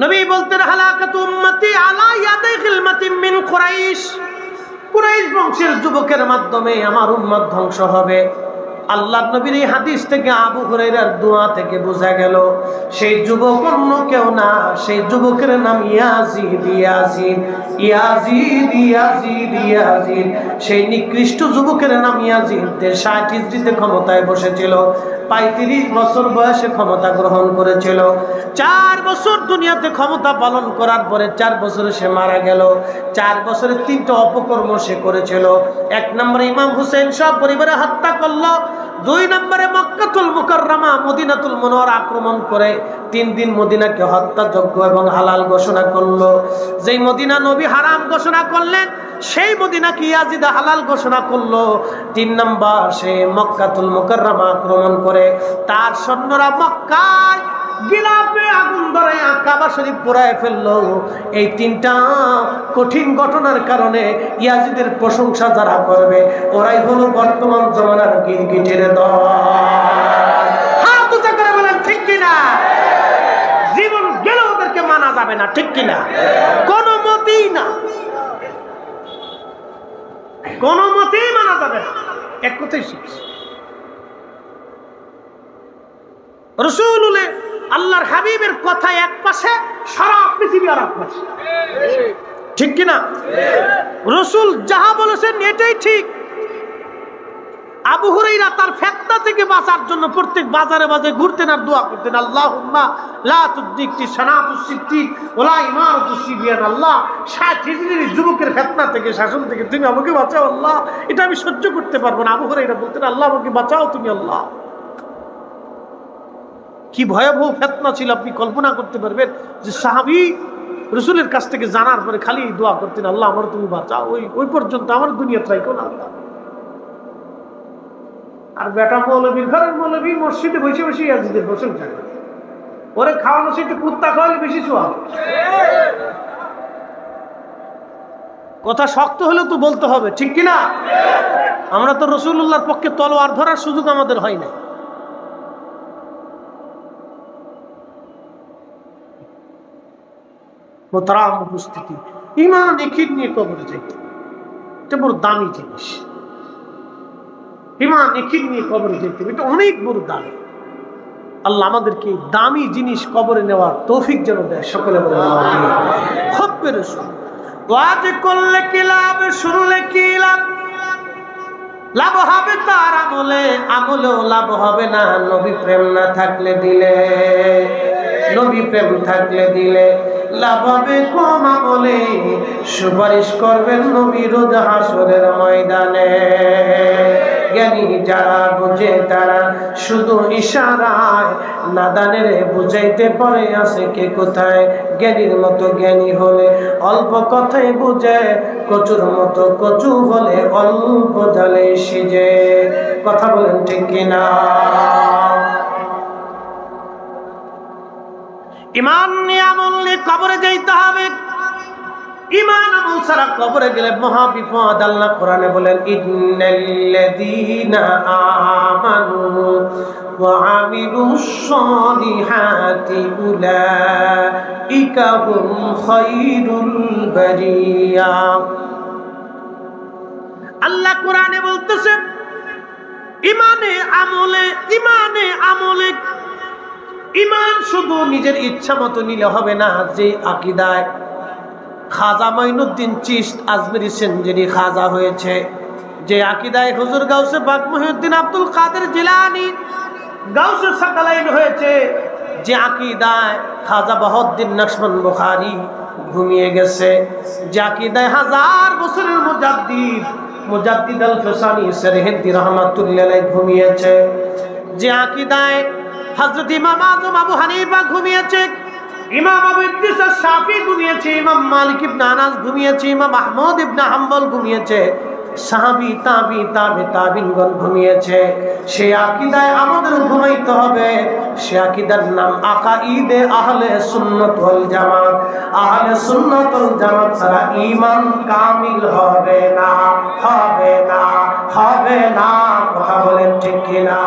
নবী বলতেন, হালাকাতু উম্মতি আলা ইয়াদি গিলমাতিন মিন কুরাইশ। কুরাইশ বংশের যুবকের মাধ্যমে আমার উম্মত ধ্বংস হবে। আল্লাহর নবীর এই হাদিস থেকে আবু হুরায়রার দোয়া থেকে বোঝা গেল সেই যুবক অন্য কেউ না, সেই যুবকের নাম Yazid. Yazid Yazid Yazid Yazid, সেই নিকৃষ্ট যুবকের নাম ইয়াজিদ। 60 হিজরিতে ক্ষমতায় বসেছিল। 35 বছর বয়সে ক্ষমতা গ্রহণ করেছিল। 4 বছর দুনিয়াতে ক্ষমতা পালন করার পরে 4 বছরে সে মারা গেল। 4 বছরে 3টা অপকর্ম সে করেছিল। 1 নম্বরে ইমাম হুসেন সব পরিবারে হত্যা করলো। 2 নম্বরে মক্কাতুল মুকাররমা মদিনাতুল মুনাওয়ারা আক্রমণ করে 3 দিন মদিনাকে হত্যাযোগ্য এবং হালাল ঘোষণা করলো। যেই মদিনা নবী হারাম ঘোষণা করলেন সেই মদিনাকে ইয়াজিদ হালাল ঘোষণা করলো। 3 নম্বর সে মক্কাতুল মুকাররমা আক্রমণ করে তার সৈন্যরা মক্কায় গিলাফে আগুন ধরে কাবা শরীফ পোড়ায় ফেললো। এই 3টা কঠিন ঘটনার কারণে ইয়াজিদের প্রশংসা যারা করবে ওরাই হলো বর্তমান জমানার গিরগিটের দল। হাত উঁচা করে বলেন ঠিক কিনা? জীবন গেল ওদেরকে মানা যাবে না, ঠিক কিনা? কোনো মতেই না, কোনো মতেই মানা যাবে না। এক কথাই শেষ। রাসূলুল্লাহ আল্লাহর হাবিবের কথা এক পাশে, সারা পৃথিবী আর এক পাশে, ঠিক কিনা? রাসূল যাহা বলেছেন এটাই ঠিক। আবু হুরায়রা তার ফিতনা থেকে বাঁচার জন্য প্রত্যেক বাজারে বাজারে ঘুরতেন আর দোয়া করতেন, আল্লাহুম্মা লা তুদ্দিকটি সানাতুস সিদ্দিক ওয়ালা ইমারাতুস সিবিয়ান। আল্লাহ 60 হিজরির যুবকের ফিতনা থেকে, শাসন থেকে তুমি আমাকে বাঁচাও আল্লাহ, এটা আমি সহ্য করতে পারবো না। আবু হুরায়রা বলতেন, আল্লাহ আমাকে বাঁচাও তুমি আল্লাহ। কি ভয়াবহ ফিতনা ছিল আপনি কল্পনা করতে পারবেন? যে সাহাবী রাসূলের কাছ থেকে জানার পরে খালি দোয়া করতেন, আল্লাহ আমার তুমি বাঁচাও, ওই পর্যন্ত আমার দুনিয়াতে রাখো না আল্লাহ। আর বেটা মৌলবীর ঘরের মৌলবী মসজিদে বসে বসে ইয়াজিদের প্রশংসা করে, ওরে খাওয়ানো সেটা কুত্তা খাওয়ালে বেশি সোয়াব। কথা শক্ত হলেও তো বলতে হবে, ঠিক কিনা? আমরা তো রাসূলুল্লাহর পক্ষে তলোয়ার ধরার সুযোগ আমাদের হয় না। মোহতারাম উপস্থিতি, ঈমান একিন নিয়ে কবরে যাইতে, এটা বড় দামি জিনিস। ঈমান একিন নিয়ে কবরে যেতে, এটা অনেক বড় দামি। আল্লাহ আমাদেরকে দামি জিনিস কবরে নেওয়ার তৌফিক যেন দেয়। সকলে বলে আমিন। খতবে রাসূল, ওয়াজ করলে কি লাভ, শুনলে কি লাভ? লাভ হবে তার আমলে, আমলেও লাভ হবে না নবী প্রেম না থাকলে দিলে। নবী প্রেম থাকলে দিলে লাভ হবে কম আমলে, সুপারিশ করবেন নবী রোজ হাসরের ময়দানে। জ্ঞানী যারা বুঝে তারা শুধু ইশারায়, নাদানের বুঝাইতে পারে আছে কে কোথায়। জ্ঞানীর মতো জ্ঞানী হলে অল্প কথাই বুঝে, কচুর মতো কচু হলে অল্প জালে সিজে। কথা বলেন ঠিক কিনা? ঈমান নিয়ে আমল নিয়ে কবরে যাইতে হবে। ঈমান আমল ছাড়া কবরে গেলে মহা বিপদ। আল্লাহ কোরআনে বলেন, ইন্নাল্লাযীনা আমানু ওয়া আমিলুস সালিহাতি উলাইকা হুম খায়রুল বারিয়া। আল্লাহ কোরআনে বলতেছেন, ঈমানে আমলে, ঈমানে আমলে। ঈমান শুধু নিজের ইচ্ছা মতো নিলে হবে না। যে আকীদায় খাজা মাইনুদ্দিন চিশত আজমেরি সেনজেরি খাজা হয়েছে, যে আকীদায় হুজুর গাউসে পাক মুহিউদ্দিন আব্দুল কাদের জিলানী গাউসে সাকালাইন হয়েছে, যে আকীদায় খাজা বাহাউদ্দিন নকশবন্দ বুখারী ঘুমিয়ে গেছে, যে আকীদায় হাজার বছরের মুজাদ্দিদ আল ফিসানি সরহিন্দি রাহমাতুল্লাহ আলাইহি ঘুমিয়েছে, যে আকীদায় হযরত ইমাম আযম আবু হানিফা ঘুমিয়েছে, ইমাম আবু ইদ্রিস শাফি ঘুমিয়েছে, ইমাম মালিক ইবনে আনাস ঘুমিয়েছে, ইমাম আহমদ ইবনে হাম্বল ঘুমিয়েছে, সাহাবী তাবি তাবিনগণ ঘুমিয়েছে। সে আকীদায় আমাদের ঘুমাইতে হবে। সে আকীদার নাম আকাঈদে আহলে সুন্নাত ওয়াল জামাত। আহলে সুন্নাত ওয়াল জামাত ছাড়া ঈমান কামিল হবে না, হবে না, হবে না। কথা বলেন ঠিক কিনা?